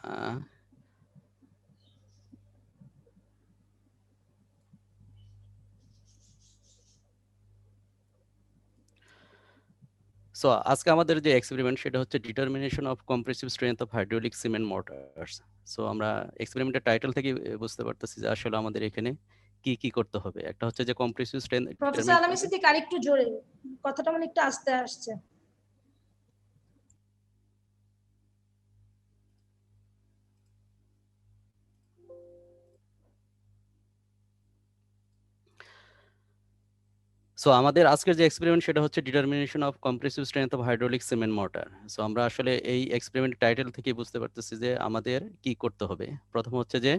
So আজকে আমাদের যে এক্সপেরিমেন্ট সেটা হচ্ছে determination of compressive strength of hydraulic cement mortars. So আমরা এক্সপেরিমেন্টের টাইটেল থেকে বুঝতে পারতেছি যে আসলে আমাদের এখানে কি কি করতে হবে। একটা হচ্ছে যে কম্প্রেসিভ স্ট্রেংথ প্রফেসর ডিটারমিন আলামি করব। সিদ্দিক আরেকটু জোরে, কথাটা মানে একটু আস্তে আসছে। সো আমাদের আজকের যে এক্সপেরিমেন্ট সেটা হচ্ছে determination of compressive strength of hydraulic cement motor. So আমরা আসলে এই এক্সপেরিমেন্ট টাইটেল থেকে বুঝতে পারতেছি যে আমাদের কি করতে হবে। প্রথম হচ্ছে যে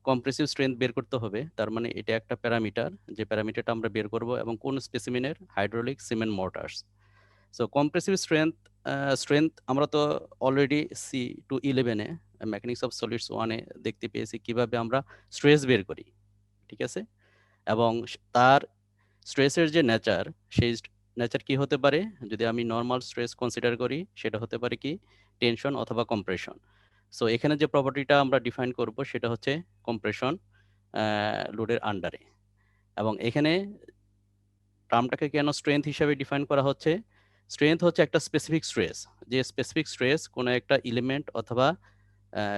কম্প্রেসিভ স্ট্রেংথ বের করতে হবে। তার মানে এটা একটা প্যারামিটার, যে প্যারামিটারটা আমরা বের করব এবং কোন স্পেসিমেনের hydraulic cement mortars. So compressive strength আমরা তো অলরেডি C211-এ মেকানিক্স অফ সলিডস 1-এ দেখতে পেয়েছি কিভাবে আমরা স্ট্রেস বের করি, ঠিক আছে? এবং তার স্ট্রেসের যে নেচার, সেই নেচার কি হতে পারে? যদি আমি নরমাল স্ট্রেস কনসিডার করি সেটা হতে পারে কি টেনশন অথবা কম্প্রেশন। সো এখানে যে প্রপার্টিটা আমরা ডিফাইন করব সেটা হচ্ছে কম্প্রেশন লোডের আন্ডারে। এবং এখানে টার্মটাকে কেন স্ট্রেংথ হিসাবে ডিফাইন করা হচ্ছে? স্ট্রেংথ হচ্ছে একটা স্পেসিফিক স্ট্রেস, যে স্পেসিফিক স্ট্রেস কোনো একটা এলিমেন্ট অথবা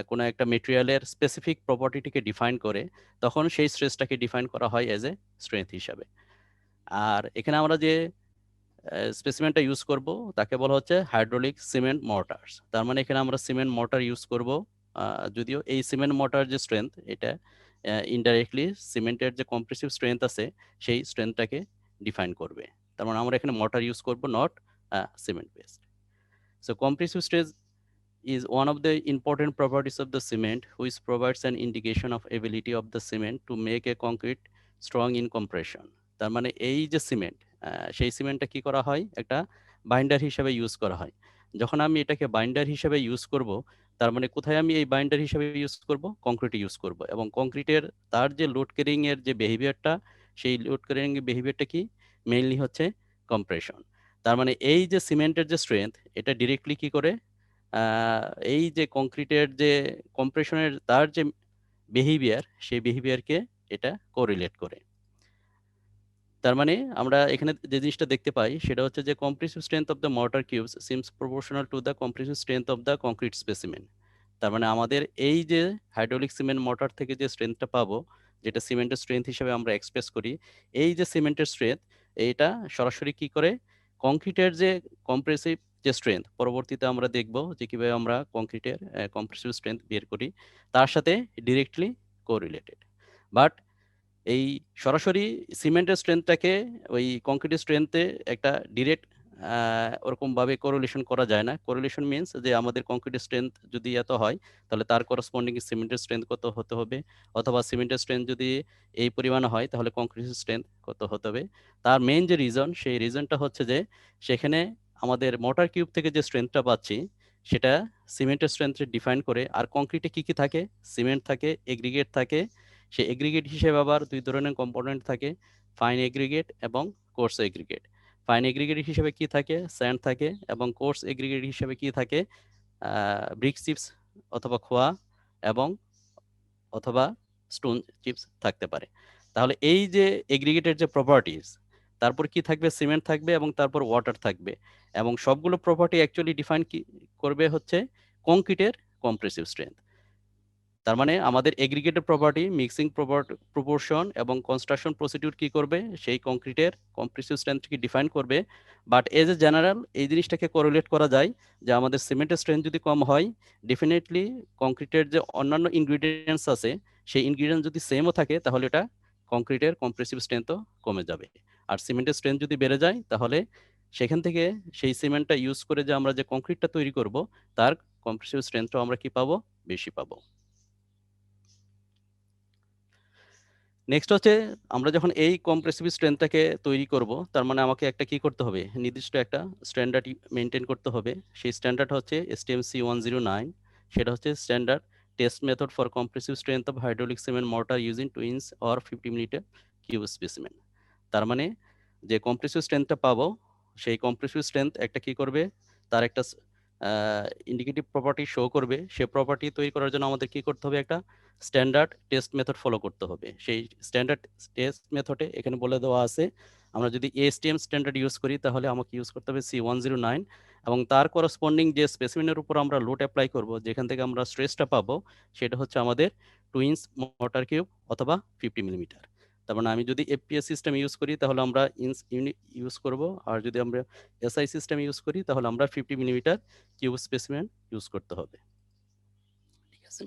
কোনো একটা মেটেরিয়ালের স্পেসিফিক প্রপার্টিটিকে ডিফাইন করে, তখন সেই স্ট্রেসটাকে ডিফাইন করা হয় এজ এ স্ট্রেংথ হিসাবে। আর এখানে আমরা যে স্পেসিমেনটা ইউজ করব তাকে বলা হচ্ছে হাইড্রোলিক সিমেন্ট মর্টার্স। তার মানে এখানে আমরা সিমেন্ট মর্টার ইউজ করব। যদিও এই সিমেন্ট মর্টার যে স্ট্রেংথ, এটা ইনডাইরেক্টলি সিমেন্টের যে কম্প্রেসিভ স্ট্রেংথ আছে সেই স্ট্রেংথটাকে ডিফাইন করবে। তার মানে আমরা এখানে মর্টার ইউজ করব, not cement based. So compressive stress is one of the important properties of the cement, which provides an indication of ability of the cement to make a concrete strong in compression. তার মানে এই যে cement, সেই সিমেন্টটা কি করা হয়? একটা binder হিসেবে ইউজ করা হয়। যখন আমি এটাকে বাইন্ডার হিসেবে ইউজ করব, তার মানে কোথায় আমি এই বাইন্ডার হিসেবে ইউজ করব? কংক্রিটে ইউজ করব। এবং কংক্রিটের তার যে লোড ক্যারিং এর যে বিহেভিয়ারটা, সেই লোড ক্যারিং এর বিহেভিয়ারটা কি? মেইনলি হচ্ছে কম্প্রেশন। তার মানে এই যে সিমেন্টের যে স্ট্রেংথ, এটা ডিরেক্টলি কি করে? এই যে কংক্রিটের যে কম্প্রেশনের তার যে বিহেভিয়ার, সেই বিহেভিয়ারকে এটা কোরিলেট করে। তার মানে আমরা এখানে যে জিনিসটা দেখতে পাই সেটা হচ্ছে যে compressive strength of the mortar cubes seems proportional to the compressive strength of the concrete specimen. তার মানে আমাদের এই যে হাইড্রোলিক সিমেন্ট মর্টার থেকে যে স্ট্রেংথটা পাবো, যেটা সিমেন্টের স্ট্রেংথ হিসেবে আমরা এক্সপ্রেস করি, এই যে সিমেন্টের স্ট্রেংথ, এইটা সরাসরি কি করে কংক্রিটের যে কম্প্রেসিভ যে স্ট্রেংথ, পরবর্তীতে আমরা দেখব যে কিভাবে আমরা কংক্রিটের কম্প্রেসিভ স্ট্রেংথ বের করি, তার সাথে ডিরেক্টলি কোরিলেটেড। বাট এই সরাসরি সিমেন্টের স্ট্রেংথটাকে ওই কংক্রিটের স্ট্রেংথে একটা ডিরেক্ট ওরকমভাবে কোরিলেশন করা যায় না। কোরিলেশন মিন্স যে আমাদের কংক্রিটের স্ট্রেংথ যদি এত হয়, তাহলে তার করসপন্ডিং সিমেন্টের স্ট্রেংথ কত হতে হবে, অথবা সিমেন্টের স্ট্রেংথ যদি এই পরিমাণে হয় তাহলে কংক্রিটের স্ট্রেংথ কত হতে হবে। তার মেইন যে রিজন, সেই রিজনটা হচ্ছে যে সেখানে আমাদের মোটর কিউব থেকে যে স্ট্রেংথটা পাচ্ছি সেটা সিমেন্টের স্ট্রেংথে ডিফাইন করে। আর কংক্রিটে কি কি থাকে? সিমেন্ট থাকে, এগ্রিগেট থাকে। সেই এগ্রিগেট হিসেবে আবার দুই ধরনের কম্পোনেন্ট থাকে, ফাইন এগ্রিগেট এবং কোর্স এগ্রিগেট। ফাইন এগ্রিগেট হিসেবে কি থাকে? স্যান্ড থাকে। এবং কোর্স এগ্রিগেট হিসেবে কি থাকে? ব্রিক চিপস অথবা খোয়া এবং অথবা স্টোন চিপস থাকতে পারে। তাহলে এই যে এগ্রিগেটের যে প্রপার্টিজ, তারপর কি থাকবে? সিমেন্ট থাকবে এবং তারপর ওয়াটার থাকবে। এবং সবগুলো প্রপার্টি অ্যাকচুয়ালি ডিফাইন কি করবে? হচ্ছে কংক্রিটের কম্প্রেসিভ স্ট্রেংথ। তার মানে আমাদের এগ্রিগেটেড প্রপার্টি, মিক্সিং প্রপোর্শন এবং কনস্ট্রাকশন প্রসিডিউর কি করবে? সেই কংক্রিটের কম্প্রেসিভ স্ট্রেংথকে ডিফাইন করবে। বাট এজ এ জেনারেল এই জিনিসটাকে কোরিলেট করা যায় যে আমাদের সিমেন্টের স্ট্রেংথ যদি কম হয়, ডেফিনেটলি কংক্রিটের যে অন্যান্য ইনগ্রিডিয়েন্টস আছে সেই ইনগ্রিডিয়েন্ট যদি সেমও থাকে, তাহলে এটা কংক্রিটের কম্প্রেসিভ স্ট্রেংথও কমে যাবে। আর সিমেন্টের স্ট্রেংথ যদি বেড়ে যায়, তাহলে সেখান থেকে সেই সিমেন্টটা ইউজ করে যে আমরা যে কংক্রিটটা তৈরি করব, তার কম্প্রেসিভ স্ট্রেংথটাও আমরা কি পাবো? বেশি পাবো। নেক্সট হচ্ছে আমরা যখন এই কম্প্রেসিভ স্ট্রেংথটাকে তৈরি করব, তার মানে আমাকে একটা কি করতে হবে? নির্দিষ্ট একটা স্ট্যান্ডার্ড মেনটেন করতে হবে। সেই স্ট্যান্ডার্ড হচ্ছে STM C109। সেটা হচ্ছে standard test method for compressive strength of hydraulic cement mortar using 2 inch or 50 millimetre cube specimen. তার মানে যে কম্প্রেসিভ স্ট্রেংথটা পাবো, সেই কম্প্রেসিভ স্ট্রেংথ একটা কি করবে? তার একটা ইন্ডিকেটিভ প্রপার্টি শো করবে, সে প্রপার্টি তৈরি করার জন্য আমাদের কি করতে হবে, একটা স্ট্যান্ডার্ড টেস্ট মেথড ফলো করতে হবে। সেই স্ট্যান্ডার্ড টেস্ট মেথডে এখানে বলে দেওয়া আছে, আমরা যদি এএসটিএম স্ট্যান্ডার্ড ইউজ করি তাহলে আমাকে ইউজ করতে হবে C109, এবং তার করসপন্ডিং যে স্পেসিমেনের উপর আমরা লোড অ্যাপ্লাই করব, যেখান থেকে আমরা স্ট্রেসটা পাবো, সেটা হচ্ছে আমাদের 2 ইঞ্চ মোটর কিউব অথবা 50 মিলিমিটার। তার মানে আমি যদি এফপিএস সিস্টেম ইউজ করি তাহলে আমরা ইঞ্চ ইউনিট ইউজ করব, আর যদি আমরা এসআই সিস্টেম ইউজ করি তাহলে আমরা 50 মিলিমিটার কিউব স্পেসিমেন ইউজ করতে হবে। ঠিক আছে,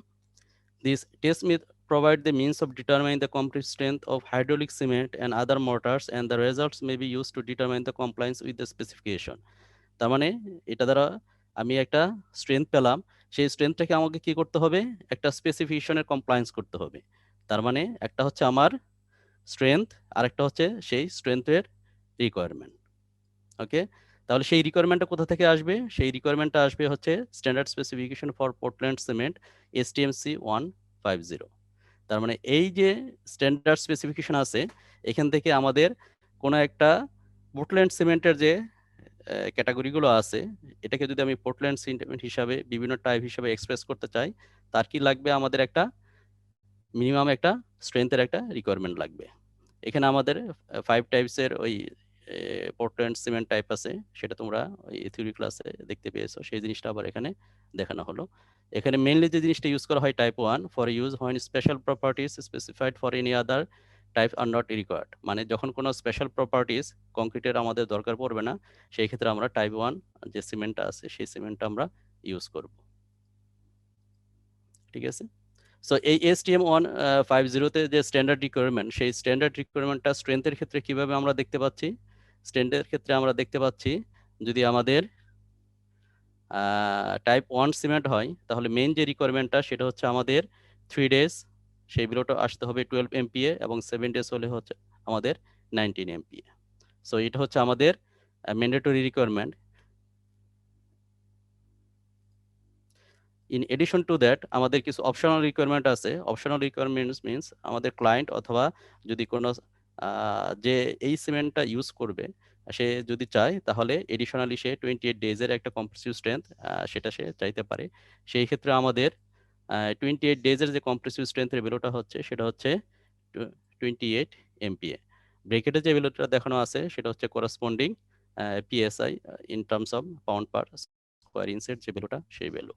this test method provide the means of determining the compressive strength of hydraulic cement and other mortars, and the results may be used to determine the compliance with the specification. তার মানে এটা দ্বারা আমি একটা স্ট্রেংথ পেলাম, সেই স্ট্রেংথটাকে আমাকে কি করতে হবে, একটা স্পেসিফিকেশনের কমপ্লায়েন্স করতে হবে। তার মানে একটা হচ্ছে আমার স্ট্রেংথ, আর একটা হচ্ছে সেই স্ট্রেংথের রিকোয়ারমেন্ট। ওকে, তাহলে সেই রিকোয়ারমেন্টটা কোথা থেকে আসবে? সেই রিকোয়ারমেন্টটা আসবে হচ্ছে standard specification for Portland cement STMC 150। তার মানে এই যে স্ট্যান্ডার্ড স্পেসিফিকেশন আছে, এখান থেকে আমাদের কোনো একটা পোর্টল্যান্ড সিমেন্টের যে ক্যাটাগরিগুলো আছে, এটাকে যদি আমি পোর্টল্যান্ড সিমেন্ট হিসাবে বিভিন্ন টাইপ হিসাবে এক্সপ্রেস করতে চাই, তার কি লাগবে, আমাদের একটা মিনিমাম একটা স্ট্রেংথের একটা রিকোয়ারমেন্ট লাগবে। এখানে আমাদের 5 টাইপসের ওই পোর্টল্যান্ড সিমেন্ট টাইপ আছে, সেটা তোমরা ওই থিওরি ক্লাসে দেখতে পেয়েছো, সেই জিনিসটা আবার এখানে দেখানো হলো। এখানে মেইনলি যে জিনিসটা ইউজ করা হয় type 1 for use when special properties specified for any other type are not required. মানে যখন কোনো স্পেশাল প্রপার্টিজ কংক্রিটের আমাদের দরকার পড়বে না, সেই ক্ষেত্রে আমরা টাইপ 1 যে সিমেন্টটা আছে সেই সিমেন্টটা আমরা ইউজ করব। ঠিক আছে, সো এই STM 150 যে স্ট্যান্ডার্ড রিকোয়ারমেন্ট, সেই স্ট্যান্ডার্ড রিকোয়ারমেন্টটা স্ট্রেংথের ক্ষেত্রে কিভাবে আমরা দেখতে পাচ্ছি? স্ট্রেংথের ক্ষেত্রে আমরা দেখতে পাচ্ছি, যদি আমাদের টাইপ 1 সিমেন্ট হয় তাহলে মেইন যে রিকোয়ারমেন্টটা সেটা হচ্ছে আমাদের 3 ডেজ, সেই বিলোটা আসতে হবে 12 MPa, এবং 7 ডেজ হলে হচ্ছে আমাদের 19 MPa। সো এটা হচ্ছে আমাদের mandatory requirement. In addition to that আমাদের কিছু অপশনাল রিকোয়ারমেন্ট আছে। অপশনাল রিকোয়ারমেন্টস মিনস আমাদের ক্লায়েন্ট অথবা যদি কোনো যে এই সিমেন্টটা ইউজ করবে, সে যদি চায় তাহলে এডিশনালি সে 28 ডেজের একটা কম্প্রেসিভ স্ট্রেংথ সেটা সে চাইতে পারে। সেই ক্ষেত্রে আমাদের 28 ডেজের যে কম্প্রেসিভ স্ট্রেংথের ভ্যালুটা হচ্ছে সেটা হচ্ছে 28 MPa। ব্রেকেটে যে ভ্যালুটা দেখানো আছে সেটা হচ্ছে corresponding PSI in terms of pound per square ইঞ্চের যে ভ্যালুটা, সেই ভ্যালু।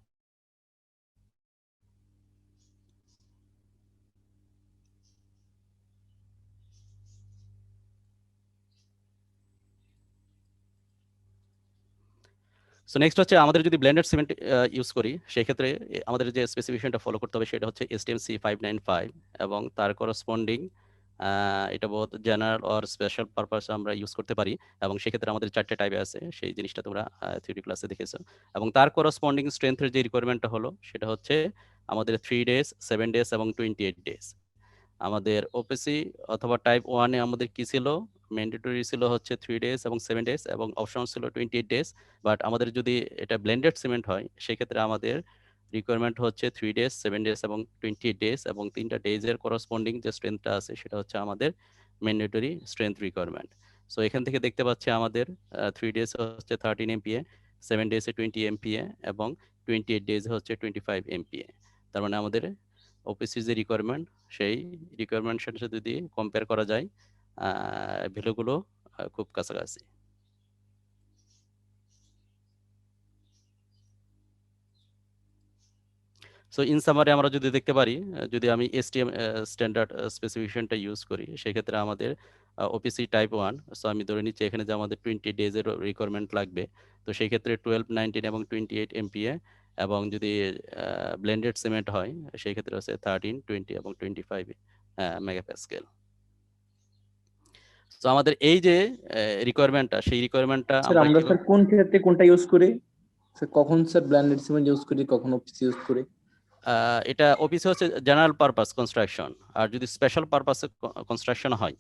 সো নেক্সট হচ্ছে আমাদের যদি ব্লেন্ডেড সিমেন্ট ইউজ করি, সেক্ষেত্রে আমাদের যে স্পেসিফিকেশনটা ফলো করতে হবে সেটা হচ্ছে STMC 595, এবং তার করসপন্ডিং এটা বোধ জেনারেল অর স্পেশাল পারপাস আমরা ইউজ করতে পারি, এবং সেক্ষেত্রে আমাদের 4টে টাইপে আছে, সেই জিনিসটা তোমরা থিওরি ক্লাসে দেখেছো। এবং তার করসপন্ডিং স্ট্রেংথের যে রিকোয়ারমেন্টটা হলো সেটা হচ্ছে আমাদের 3 ডেজ, 7 ডেজ এবং 28 ডেজ। আমাদের ওপিসি অথবা টাইপ 1-এ আমাদের কি ছিল, ম্যান্ডেটরি ছিল হচ্ছে 3 ডেজ এবং 7 ডেজ, এবং অপশন ছিল 28 ডেজ। বাট আমাদের যদি এটা ব্লেন্ডেড সিমেন্ট হয়, সেক্ষেত্রে আমাদের রিকোয়ারমেন্ট হচ্ছে 3 ডেজ, 7 ডেজ এবং 28 ডেজ, এবং 3টা ডেজের করসপন্ডিং যে স্ট্রেংথটা আছে সেটা হচ্ছে আমাদের ম্যান্ডেটরি স্ট্রেংথ রিকোয়ারমেন্ট। সো এখান থেকে দেখতে পাচ্ছি আমাদের 3 ডেজ হচ্ছে 13 MPa, 7 ডেজে 20 MPa, এবং 28 ডেজে হচ্ছে 25 MPa। তার মানে আমাদের ওপিসি যে রিকোয়ারমেন্ট, সেই রিকোয়ারমেন্টের সাথে যদি কম্পেয়ার করা যায়, ভ্যালুগুলো খুব কাছাকাছি। সো ইন সামারি আমরা যদি দেখতে পারি, যদি আমি STM স্ট্যান্ডার্ড স্পেসিফিকেশনটা ইউজ করি, সেক্ষেত্রে আমাদের ওপিসি টাইপ 1, সো আমি ধরে নিচ্ছি এখানে যে আমাদের 20 ডেজের রিকোয়ারমেন্ট লাগবে, তো সেই ক্ষেত্রে 12, 19 এবং 28 MPa, এবং যদি ব্লেন্ডেড সিমেন্ট হয় সেই ক্ষেত্রে হচ্ছে 13, 20 এবং 25 মেগাপ্যাসকেল। তো আমাদের এই যে রিকোয়ারমেন্টটা, সেই রিকোয়ারমেন্টটা স্যার আমরা আমরা কিভাবে, স্যার কোন ক্ষেত্রে কোনটা ইউজ করি? স্যার কখন স্যার ব্লেন্ডেড সিমেন্ট ইউজ করি, কখন ওপিসি ইউজ করি? এটা অফিসে হচ্ছে জেনারেল পারপাস কনস্ট্রাকশন, আর যদি স্পেশাল পারপাসে কনস্ট্রাকশন হয়,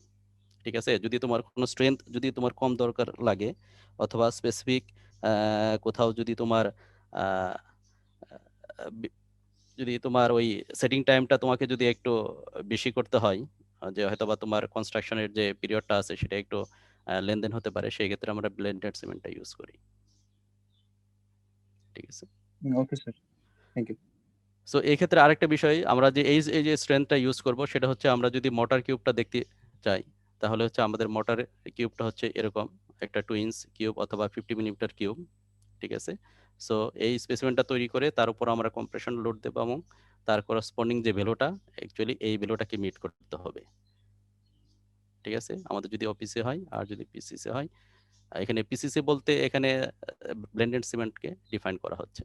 ঠিক আছে, যদি তোমার কোনো স্ট্রেংথ যদি তোমার কম দরকার লাগে, অথবা স্পেসিফিক কোথাও যদি তোমার আহ, বি- যদি তোমার ওই সেটিং টাইমটা তোমাকে যদি একটু বেশি করতে হয়, যে হয়তো বা তোমার কনস্ট্রাকশনের যে পিরিয়ডটা আছে সেটা একটু লেনদেন হতে পারে, সেই ক্ষেত্রে আমরা ব্লেন্ডেড সিমেন্টটা ইউজ করি। ঠিক আছে। Okay sir, thank you. So এই ক্ষেত্রে আরেকটা বিষয়, আমরা যে এই যে স্ট্রেংথটা ইউজ করব সেটা হচ্ছে আমরা যদি মোটর কিউবটা দেখতে চাই, তাহলে হচ্ছে আমাদের মোটর কিউবটা হচ্ছে এরকম একটা 2 ইঞ্চ কিউব অথবা 50 মিলিমিটার কিউব। ঠিক আছে। সো এই স্পেসিমেনটা তৈরি করে তার উপর আমরা কম্প্রেশন লোড দেবো এবং তার করসপন্ডিং যে ভ্যালুটা অ্যাকচুয়ালি এই ভ্যালুটাকে মিট করতে হবে। ঠিক আছে, আমাদের যদি অপিসি হয় আর যদি পিসিসি হয়। এখানে পিসিসি বলতে এখানে ব্লেন্ডেড সিমেন্টকে ডিফাইন করা হচ্ছে।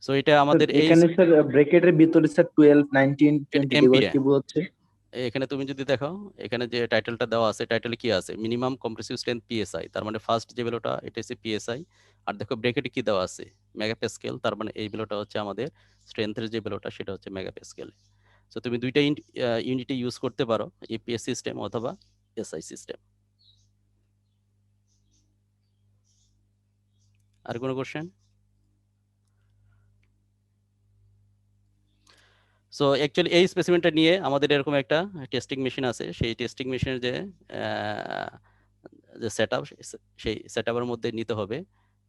সো এটা আমাদের এই এখানে স্যার ব্র্যাকেটের ভিতরে স্যার 12, 19, 20 এগুলো এমপিএ। কি বোঝাচ্ছে? এখানে তুমি যদি দেখো, এখানে যে টাইটেলটা দেওয়া আছে, টাইটেলে কি আছে, মিনিমাম কম্প্রেসিভ স্ট্রেংথ পিএসআই, তার মানে ফার্স্ট যে ভ্যালুটা এটা হচ্ছে পিএসআই। আর দেখো ব্র্যাকেটে কি দেওয়া আছে, মেগাপ্যাসকেল, তার মানে এই ভ্যালুটা হচ্ছে আমাদের স্ট্রেংথের যে ভ্যালুটা সেটা হচ্ছে মেগাপ্যাসকেল। সো তুমি দুইটা ইউনিটে ইউজ করতে পারো, এপিএস সিস্টেম অথবা এসআই সিস্টেম। আর কোনো কোশ্চেন? সো অ্যাকচুয়ালি এই স্পেসিমেনটা নিয়ে আমাদের এরকম একটা টেস্টিং মেশিন আছে। সেই টেস্টিং মেশিনের যে সেট আপ, সেই সেট আপের মধ্যে নিতে হবে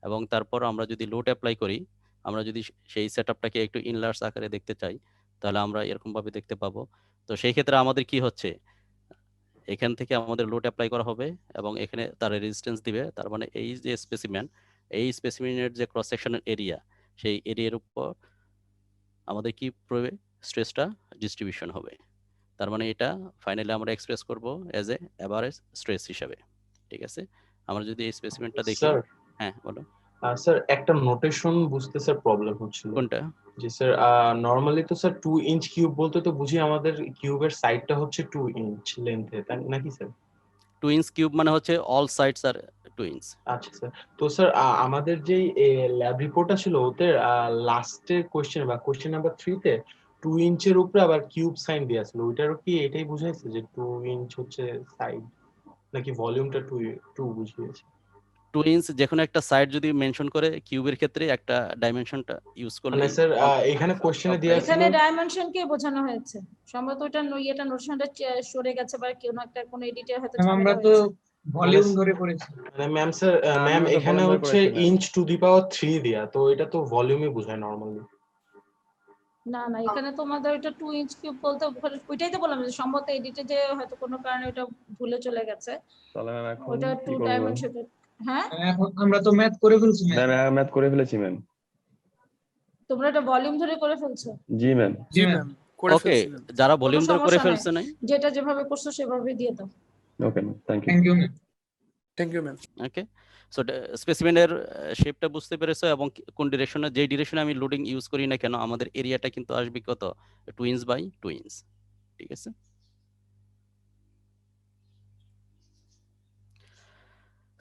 এবং তারপর আমরা যদি লোড অ্যাপ্লাই করি, আমরা যদি সেই সেট আপটাকে একটু ইনলার্জ আকারে দেখতে চাই, তাহলে আমরা এরকমভাবে দেখতে পাবো। তো সেই ক্ষেত্রে আমাদের কি হচ্ছে, এখান থেকে আমাদের লোড অ্যাপ্লাই করা হবে এবং এখানে তার রেজিস্ট্যান্স দিবে। তার মানে এই যে স্পেসিমেন, এই স্পেসিমেনের যে ক্রস সেকশনের এরিয়া, সেই এরিয়ার উপর আমাদের কি পড়বে, স্ট্রেসটা ডিস্ট্রিবিউশন হবে। তার মানে এটা ফাইনালি আমরা এক্সপ্রেস করব অ্যাজ এ এভারেজ স্ট্রেস হিসাবে। ঠিক আছে, আমরা যদি এই স্পেসিমেনটা দেখি। স্যার হ্যাঁ বলো। স্যার একটা নোটেশন বুঝতে স্যার প্রবলেম হচ্ছিল। কোনটা? জি স্যার, নরমালি তো স্যার 2 ইঞ্চ কিউব বলতে তো বুঝি আমাদের কিউবের সাইডটা হচ্ছে 2 ইঞ্চ লেন্থে, তাই নাকি স্যার? 2 ইঞ্চ কিউব মানে হচ্ছে অল সাইডস আর 2 ইঞ্চ। আচ্ছা স্যার, তো স্যার আমাদের যে ল্যাব রিপোর্টটা ছিল ওতে লাস্টের কোশ্চেন বা কোশ্চেন নাম্বার 3 তে 2 ইঞ্চের উপরে আবার কিউব সাইন দেয়া ছিল, ওইটারও কি এটাই বুঝাইছে যে 2 ইঞ্চ হচ্ছে সাইড, নাকি ভলিউমটা 2 বুঝিয়েছে? 2 ইঞ্চ যে কোনো একটা সাইড যদি মেনশন করে কিউবের ক্ষেত্রে একটা ডাইমেনশনটা ইউজ মানে করলেই স্যার এখানে কোশ্চেনে দেয়া ছিল এখানে ডাইমেনশন কে বোঝানো হয়েছে? সম্ভবত ওটা এটা নোটেশনটা সরে গেছে বা কেউ একটা কোনো এডিটর হয়তো আমরা ঝামেলা তো হয়েছে। ভলিউম ধরে করেছি। মানে ম্যাম স্যার, ম্যাম আমরা তো এখানে ভলিউম ধরে হচ্ছে করেছি, ম্যাম। ইঞ্চ টু দি পাওয়ার 3 দেয়া, তো এটা তো ভলিউমে বোঝায় নরমালি। না না, এখানে তোমাদের ওটা 2 ইঞ্চ কিউব বলতে ওইটাই তো বললাম যে সম্ভবত এডিটে যে হয়তো কোনো কারণে ওটা ভুলে চলে গেছে। তাহলে ম্যাম এখন ওটা কি 2 করবো? ডাইমেনশন। হ্যাঁ, এখন আমরা তো ম্যাথ করে ফেলছি ম্যাম। ম্যাম ম্যাথ করে ফেলেছি ম্যাম। তোমরা এটা ভলিউম ধরে করে ফেলছো? জি ম্যাম। জি ম্যাম করে ওকে, ফেলছি ম্যাম। যারা কোনো ভলিউম ধরে করে সমস্যা ফেলছে নাই। যেটা যেভাবে করছো সেভাবে দিয়ে দাও। Okay ma'am, thank you. Thank you ma'am. Thank you ma'am. Okay, so স্পেসিমেনের শেপটা বুঝতে পেরেছো এবং কোন ডিরেকশনে, যেই ডিরেকশনে আমি লোডিং ইউজ করি না কেন, আমাদের এরিয়াটা কিন্তু আসবে কত, 2 ইঞ্চ বাই 2 ইঞ্চ। ঠিক আছে।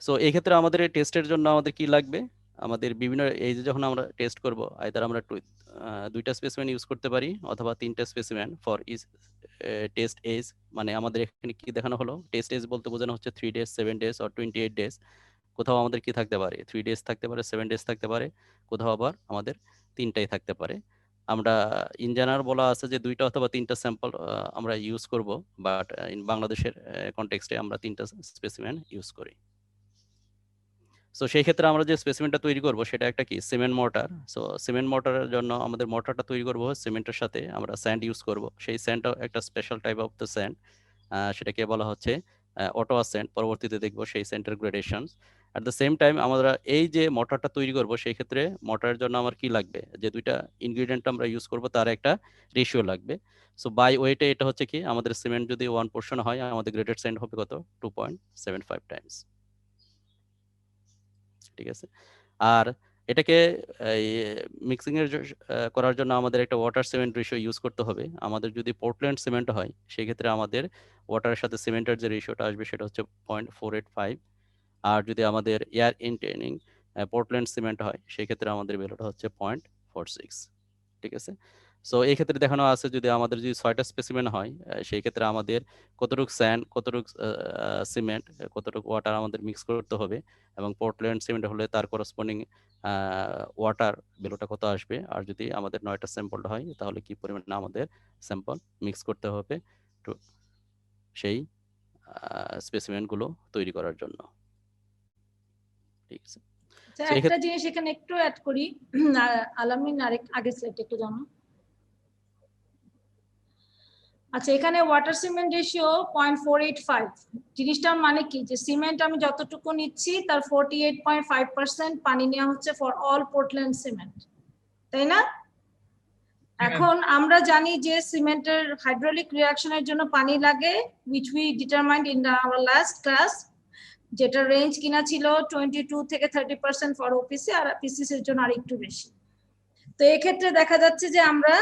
সো এই ক্ষেত্রে আমাদের টেস্টের জন্য আমাদের কি লাগবে, আমাদের বিভিন্ন এই যে যখন আমরা টেস্ট করব, আইদার আমরা দুইটা স্পেসিমেন ইউজ করতে পারি অথবা তিনটা specimen for each test age. মানে আমাদের এখানে কি দেখানো হলো, টেস্ট এজ বলতে বোঝানো হচ্ছে 3 ডেজ, 7 ডেজ অর 28 ডেজ। কোথাও আমাদের কি থাকতে পারে, 3 ডেজ থাকতে পারে, 7 ডেজ থাকতে পারে, কোথাও আবার আমাদের তিনটাই থাকতে পারে। আমরা ইন জেনারেল বলা আছে যে দুইটা অথবা তিনটা স্যাম্পল আমরা ইউজ করব, বাট ইন বাংলাদেশের কনটেক্সটে আমরা তিনটা স্পেসিমেন ইউজ করি। সো সেই ক্ষেত্রে আমরা যে স্পেসিমেনটা তৈরি করব সেটা একটা কি, সিমেন্ট মর্টার। সো সিমেন্ট মর্টারের জন্য আমাদের মর্টারটা তৈরি করব সিমেন্টের সাথে আমরা স্যান্ড ইউজ করব। সেই স্যান্ডটা একটা special type of the sand, সেটাকে বলা হচ্ছে অটোয়া স্যান্ড। পরবর্তীতে দেখব সেই স্যান্ডের gradations. At the same time আমরা এই যে মর্টারটা তৈরি করব সেই ক্ষেত্রে মর্টারের জন্য আমার কি লাগবে, যে দুইটা ইনগ্রিডিয়েন্ট আমরা ইউজ করব তার একটা রেশিও লাগবে। সো বাই ওয়েটে এটা হচ্ছে কি, আমাদের সিমেন্ট যদি 1 পোর্শন হয় আমাদের গ্রেডেড স্যান্ড হবে কত, 2.75 টাইমস। ঠিক আছে। আর এটাকে মিক্সিং এর করার জন্য আমাদের একটা ওয়াটার সিমেন্ট রেশিও ইউজ করতে হবে। আমাদের যদি পোর্টল্যান্ড সিমেন্ট হয় সেই ক্ষেত্রে আমাদের ওয়াটারের সাথে সিমেন্টের যে রেশিওটা আসবে সেটা হচ্ছে 0.485। আর যদি আমাদের এয়ার ইনটেনিং পোর্টল্যান্ড সিমেন্ট হয় সেই ক্ষেত্রে আমাদের ভ্যালুটা হচ্ছে 0.46। ঠিক আছে। সো এই ক্ষেত্রে দেখানো আছে যদি আমাদের যদি 6টা স্পেসিমেন হয় সেই ক্ষেত্রে আমাদের কতটুকু স্যান্ড, কতটুকু সিমেন্ট, কতটুকু ওয়াটার আমাদের মিক্স করতে হবে এবং পোর্টল্যান্ড সিমেন্ট হলে তার করসপন্ডিং ওয়াটার ভ্যালুটা কত আসবে। আর যদি আমাদের 9টা স্যাম্পল হয় তাহলে কি পরিমাণে আমাদের স্যাম্পল মিক্স করতে হবে তো সেই স্পেসিমেনগুলো তৈরি করার জন্য। ঠিক আছে। আচ্ছা, So, একটা জিনিস এখানে একটু অ্যাড করি, আলামিন আরেক আগের স্লাইড একটু জানো। আচ্ছা, এখানে ওয়াটার সিমেন্ট রেশিও 0.485, জিনিসটার মানে কি, যে সিমেন্ট আমি যতটুকু নিচ্ছি তার 48.5% পানি নেওয়া হচ্ছে ফর অল পোর্টল্যান্ড সিমেন্ট, তাই না? এখন আমরা জানি যে সিমেন্টের হাইড্রোলিক রিঅ্যাকশনের জন্য পানি লাগে, which we determined in our last class, যেটা রেঞ্জ কিনা ছিল 22 থেকে 30% ফর ওপিসি, আর পিসিসি এর জন্য আরেকটু বেশি। তো এই ক্ষেত্রে দেখা যাচ্ছে যে আমরা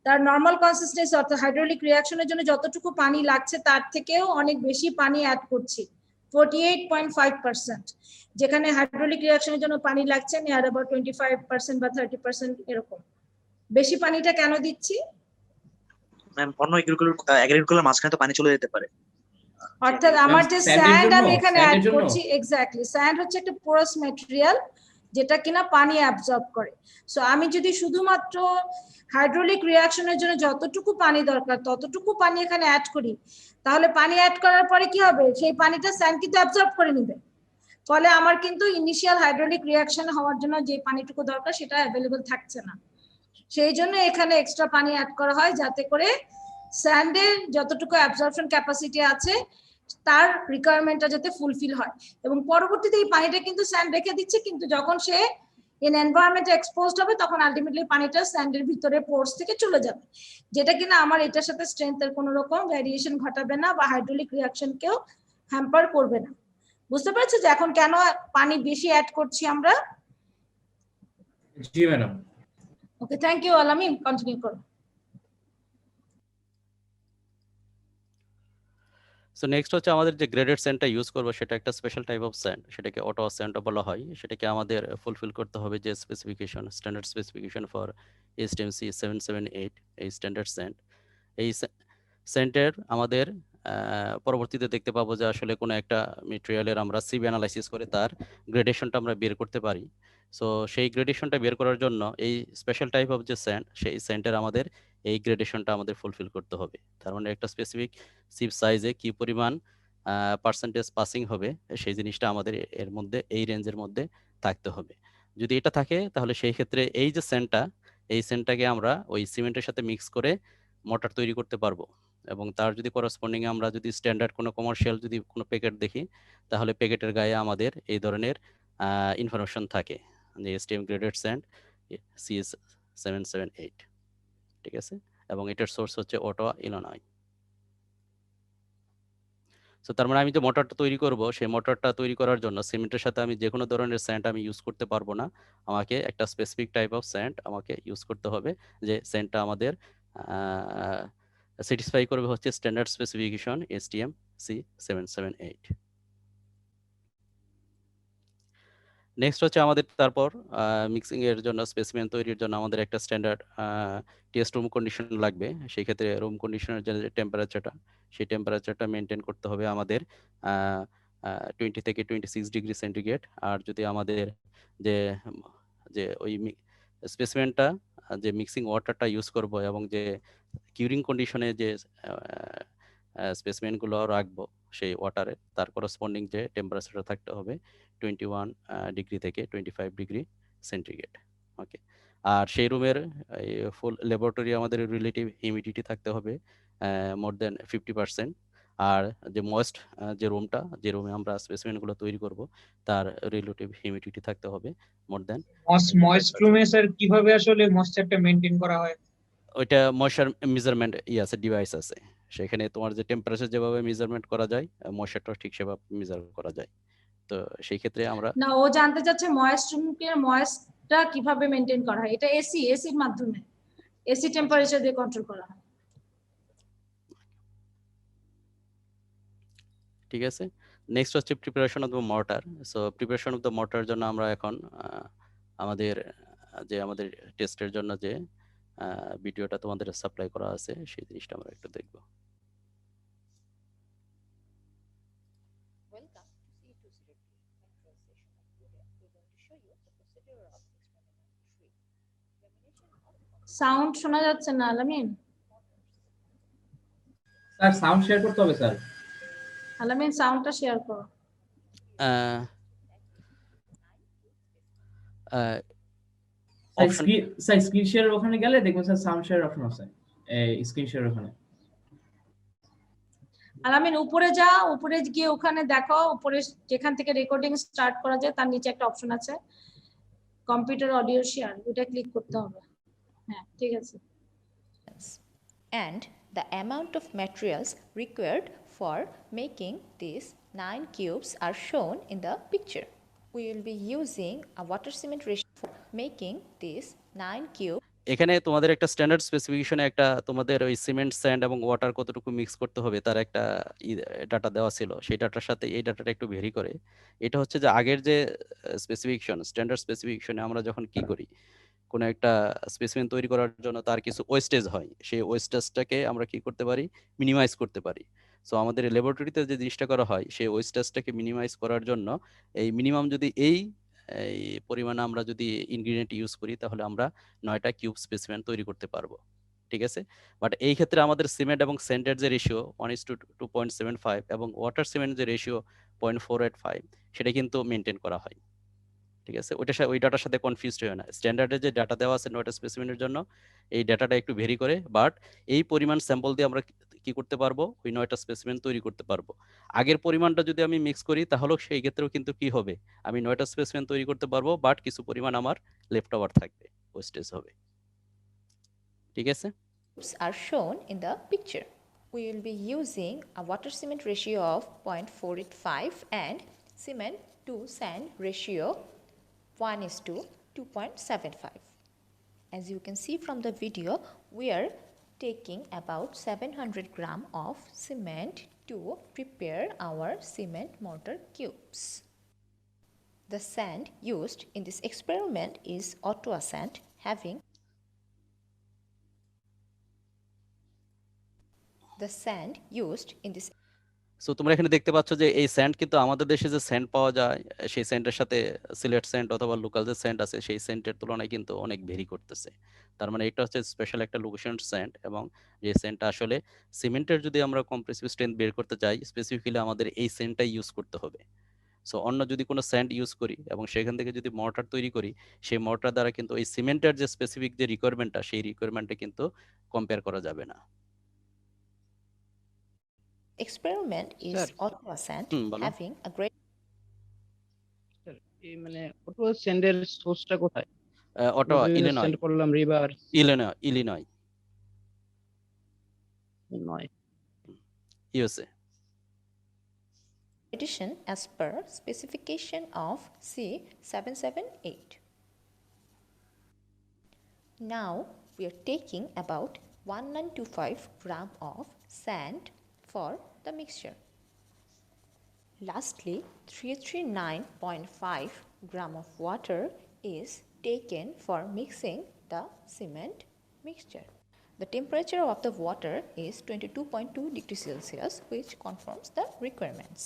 তার নরমাল কনসিস্টেন্সি অর্থাৎ হাইড্রোলিক রিঅ্যাকশনের জন্য যতটুকু পানি লাগছে তার থেকেও অনেক বেশি পানি অ্যাড করছি, 48.5%, যেখানে হাইড্রোলিক রিঅ্যাকশনের জন্য পানি লাগছে নিয়ার অ্যাবাউট 25% বা 30% এরকম। বেশি পানিটা কেন দিচ্ছি? ম্যাম অন্য এগ্রিকুলার মাঝখানে তো পানি চলে যেতে পারে। অর্থাৎ আমার যে স্যান্ডের স্যান্ড জন্য? আমি এখানে স্যান্ডের অ্যাড জন্য? করছি, এক্স্যাক্টলি স্যান্ড হচ্ছে একটা পোরাস ম্যাটেরিয়াল যেটা কিনা পানি অ্যাবজর্ব করে। সো আমি যদি শুধুমাত্র হাইড্রোলিক রিঅ্যাকশনের জন্য যতটুকু পানি দরকার ততটুকু পানি এখানে অ্যাড করি, তাহলে পানি অ্যাড করার পরে কি হবে, সেই পানিটা স্যান্ড কিন্তু অ্যাবজর্ব করে নেবে, ফলে আমার কিন্তু ইনিশিয়াল হাইড্রোলিক রিঅ্যাকশন হওয়ার জন্য যে পানিটুকু দরকার সেটা অ্যাভেলেবল থাকছে না। সেই জন্য এখানে এক্সট্রা পানি অ্যাড করা হয়, যাতে করে স্যান্ডের যতটুকু অ্যাবজর্পশন ক্যাপাসিটি আছে তার রিকোয়ারমেন্টটা যাতে ফুলফিল হয়। এবং পরবর্তীতে এই পানিটা কিন্তু স্যান্ড রেখে দিচ্ছে, কিন্তু যখন সে ইন এনভায়রনমেন্টে এক্সপোজড হবে তখন আলটিমেটলি পানিটা স্যান্ডের ভিতরে পোর্স থেকে চলে যাবে, যেটা কিনা আমার এটার সাথে স্ট্রেংথের কোনো রকম ভ্যারিয়েশন ঘটাবে না বা হাইড্রোলিক রিঅ্যাকশনকেও হ্যাম্পার করবে না। বুঝতে পারছো যে এখন কেন পানি বেশি অ্যাড করছি আমরা? জি ম্যাডাম। ওকে, থ্যাংক ইউ আলামিন, কন্টিনিউ করো। সো নেক্সট হচ্ছে আমাদের যে গ্রেডেড স্যান্ডটা ইউজ করবো সেটা একটা স্পেশাল টাইপ অফ স্যান্ড, সেটাকে অটো স্যান্ড বলা হয়। সেটাকে আমাদের ফুলফিল করতে হবে যে স্পেসিফিকেশন, স্ট্যান্ডার্ড স্পেসিফিকেশন ফর এসটিএমসি 778, এই স্ট্যান্ডার্ড স্যান্ড। এই স্যান্ডের আমাদের পরবর্তীতে দেখতে পাবো যে আসলে কোনো একটা মেটেরিয়ালের আমরা সিবি অ্যানালাইসিস করে তার গ্রেডেশনটা আমরা বের করতে পারি। সো সেই গ্রেডেশনটা বের করার জন্য এই স্পেশাল টাইপ অফ যে স্যান্ড, সেই স্যান্ডের আমাদের এই গ্রেডেশনটা আমাদের ফুলফিল করতে হবে। তার মানে একটা স্পেসিফিক সিপ সাইজে কি পরিমাণ পার্সেন্টেজ পাসিং হবে সেই জিনিসটা আমাদের এর মধ্যে, এই রেঞ্জের মধ্যে থাকতে হবে। যদি এটা থাকে তাহলে সেই ক্ষেত্রে এই যে স্যান্ডটা, এই স্যান্ডটাকে আমরা ওই সিমেন্টের সাথে মিক্স করে মোটর তৈরি করতে পারবো। এবং তার যদি করসপন্ডিং আমরা যদি স্ট্যান্ডার্ড কোনো কমার্শিয়াল যদি কোনো প্যাকেট দেখি, তাহলে প্যাকেটের গায়ে আমাদের এই ধরনের ইনফরমেশন থাকে যে এসটিএম গ্রেডেড স্যান্ড সিএস 778, ঠিক আছে। এবং এটার সোর্স হচ্ছে অটোয়া, ইলিনয়। সো তার মানে আমি যে মোটরটা তৈরি করব, সেই মোটরটা তৈরি করার জন্য সিমেন্টের সাথে আমি যে কোনো ধরনের স্যান্ড আমি ইউজ করতে পারবো না, আমাকে একটা স্পেসিফিক টাইপ অফ স্যান্ড আমাকে ইউজ করতে হবে, যে স্যান্ডটা আমাদের স্যাটিসফাই করবে হচ্ছে standard specification ASTM C 778। Next হচ্ছে আমাদের তারপর মিক্সিং এর জন্য, স্পেসিমেন তৈরির জন্য আমাদের একটা স্ট্যান্ডার্ড টেস্ট রুম কন্ডিশন লাগবে। সেই ক্ষেত্রে রুম কন্ডিশনের যে টেম্পারেচারটা, সেই টেম্পারেচারটা মেনটেন করতে হবে আমাদের 20 থেকে 26 ডিগ্রি সেন্টিগ্রেড। আর যদি আমাদের যে যে ওই স্পেসিমেনটা, যে মিক্সিং ওয়াটারটা ইউজ করব এবং যে কিউরিং কন্ডিশনে যে স্পেসিমেনগুলো রাখবো সেই ওয়াটারে, তার করসপন্ডিং যে টেম্পারেচারটা থাকতে হবে 21 ডিগ্রি থেকে 25 ডিগ্রি সেন্টিগ্রেড। ওকে। আর সেই রুমের ফুল ল্যাবরেটরি আমাদের রিলেটিভ হিউমিডিটি থাকতে হবে মোর দেন 50%। আর যে ময়েস্ট যে রুমটা, যে রুমে আমরা স্পেসিমেনগুলো তৈরি করব, তার রিলেটিভ হিউমিডিটি থাকতে হবে মোর দেন ময়েস্ট রুমে স্যার কিভাবে আসলে ময়েশ্চারটা মেইনটেইন করা হয়? ওইটা ময়েশ্চার মেজারমেন্ট আছে, ডিভাইস আছে, সেখানে তোমার যে টেম্পারেচার যেভাবে মেজারমেন্ট করা যায়, ময়েশ্চারটা ঠিক সেভাবে মেজার করা যায়। তো সেই ক্ষেত্রে আমরা না, ও জানতে চাচ্ছে ময়েস্ট রুমের ময়েস্টটা কিভাবে মেইনটেইন করা হয়। এটা এসির মাধ্যমে, এসি টেম্পারেচার দিয়ে কন্ট্রোল করা হয়। ঠিক আছে। নেক্সট হচ্ছে preparation of the mortar. So preparation of the mortar জন্য আমরা এখন আমাদের আমাদের টেস্টের জন্য যে ভিডিওটা তোমাদের সাপ্লাই করা আছে, সেই জিনিসটা আমরা একটু দেখব। সাউন্ড শোনা যাচ্ছে না আলামিন? স্যার সাউন্ড শেয়ার করতে হবে স্যার। আলামিন সাউন্ডটা শেয়ার করো। অপশন স্যার স্ক্রিন শেয়ার ওখানে গেলে দেখবেন স্যার সাউন্ড শেয়ার অপশন আছে এই স্ক্রিন শেয়ার ওখানে। আলামিন উপরে যা, উপরে গিয়ে ওখানে দেখো, উপরে যেখান থেকে রেকর্ডিং স্টার্ট করা যায় তার নিচে একটা অপশন আছে কম্পিউটার অডিও শেয়ার, ওটা ক্লিক করতে হবে। হ্যাঁ ঠিক আছে। And the amount of materials required for making these 9 cubes are shown in the picture. We will be using a water cement ratio for making these 9 cubes. এখানে তোমাদের একটা standard স্পেসিফিকেশনে একটা তোমাদের ওই সিমেন্ট, স্যান্ড এবং ওয়াটার কতটুকু mix করতে হবে তার একটা ডাটা দেওয়া ছিল। সেই ডাটার সাথে এই ডাটাটা একটু ভেরি করে। এটা হচ্ছে যে আগের যে স্পেসিফিকেশন, স্ট্যান্ডার্ড স্পেসিফিকেশনে আমরা যখন কি করি, কোনো একটা স্পেসিমেন তৈরি করার জন্য তার কিছু ওয়েস্টেজ হয়, সেই ওয়েস্টেজটাকে আমরা কি করতে পারি, মিনিমাইজ করতে পারি। সো আমাদের ল্যাবরেটরিতে যে জিনিসটা করা হয়, সেই ওয়েস্টেজটাকে মিনিমাইজ করার জন্য এই মিনিমাম যদি এই পরিমাণে আমরা যদি ইনগ্রিডিয়েন্ট ইউজ করি, তাহলে আমরা 9টা কিউব স্পেসিমেন তৈরি করতে পারবো। ঠিক আছে, বাট এই ক্ষেত্রে আমাদের সিমেন্ট এবং স্যান্ডের যে রেশিও 1:2.75 এবং ওয়াটার সিমেন্ট যে রেশিও 0.485 সেটা কিন্তু মেনটেন করা হয়। ঠিক আছে, ওই ডাটার সাথে কনফিউজড হয় না। স্ট্যান্ডার্ডে যে ডাটা দেওয়া আছে 9টা স্পেসিমেনের জন্য, এই ডাটাটা একটু ভেরি করে, বাট এই পরিমাণ স্যাম্পল দিয়ে আমরা কি করতে পারবো, ওই 9টা স্পেসিমেন তৈরি করতে পারবো। আগের পরিমাণটা যদি আমি মিক্স করি, তাহলেও সেই ক্ষেত্রেও কিন্তু কি হবে, আমি 9টা স্পেসিমেন তৈরি করতে পারবো, বাট কিছু পরিমাণ আমার লেফট ওভার থাকবে, ওয়েস্টেজ হবে। ঠিক আছে, Are shown in the picture. We will be using a water cement ratio of 0.485 and cement to sand ratio 1:2.75. As you can see from the video, we are taking about 700 gram of cement to prepare our cement mortar cubes. The sand used in this experiment is Ottawa sand, having the sand used in this. So তোমরা এখানে দেখতে পাচ্ছ যে এই sand কিন্তু আমাদের দেশে যে স্যান্ড পাওয়া যায়, সেই স্যান্ডের সাথে সিলেট স্যান্ড অথবা লোকাল যে স্যান্ড আছে, সেই স্যান্ডের তুলনায় কিন্তু অনেক ভেরি করতেছে। তার মানে এটা হচ্ছে স্পেশাল একটা লোকেশন স্যান্ড, এবং যে স্যান্ডটা আসলে সিমেন্টের যদি আমরা কম্প্রেসিভ স্ট্রেংথ বের করতে চাই, স্পেসিফিক্যালি আমাদের এই স্যান্ডটাই ইউজ করতে হবে। সো অন্য যদি কোনো স্যান্ড ইউজ করি এবং সেখান থেকে যদি মর্টার তৈরি করি, সেই মর্টার দ্বারা কিন্তু ওই সিমেন্টের যে স্পেসিফিক যে রিকোয়ারমেন্টটা, সেই রিকোয়ারমেন্টটা কিন্তু কম্পেয়ার করা যাবে না। Experiment is Sir. Ottawa sand, বলো। having a great. এই মানে অটো সেন্ডের সোর্সটা কোথায়? Ottawa, Illinois. সেন্ড করলাম রিভার ইলিনয় নয়। USA. Edition as per specification of C778. Now we are taking about 1925 gram of sand for the mixture. Lastly, 339.5 gram of water is taken for mixing the cement mixture. The temperature of the water is 22.2 degrees Celsius, which confirms the requirements.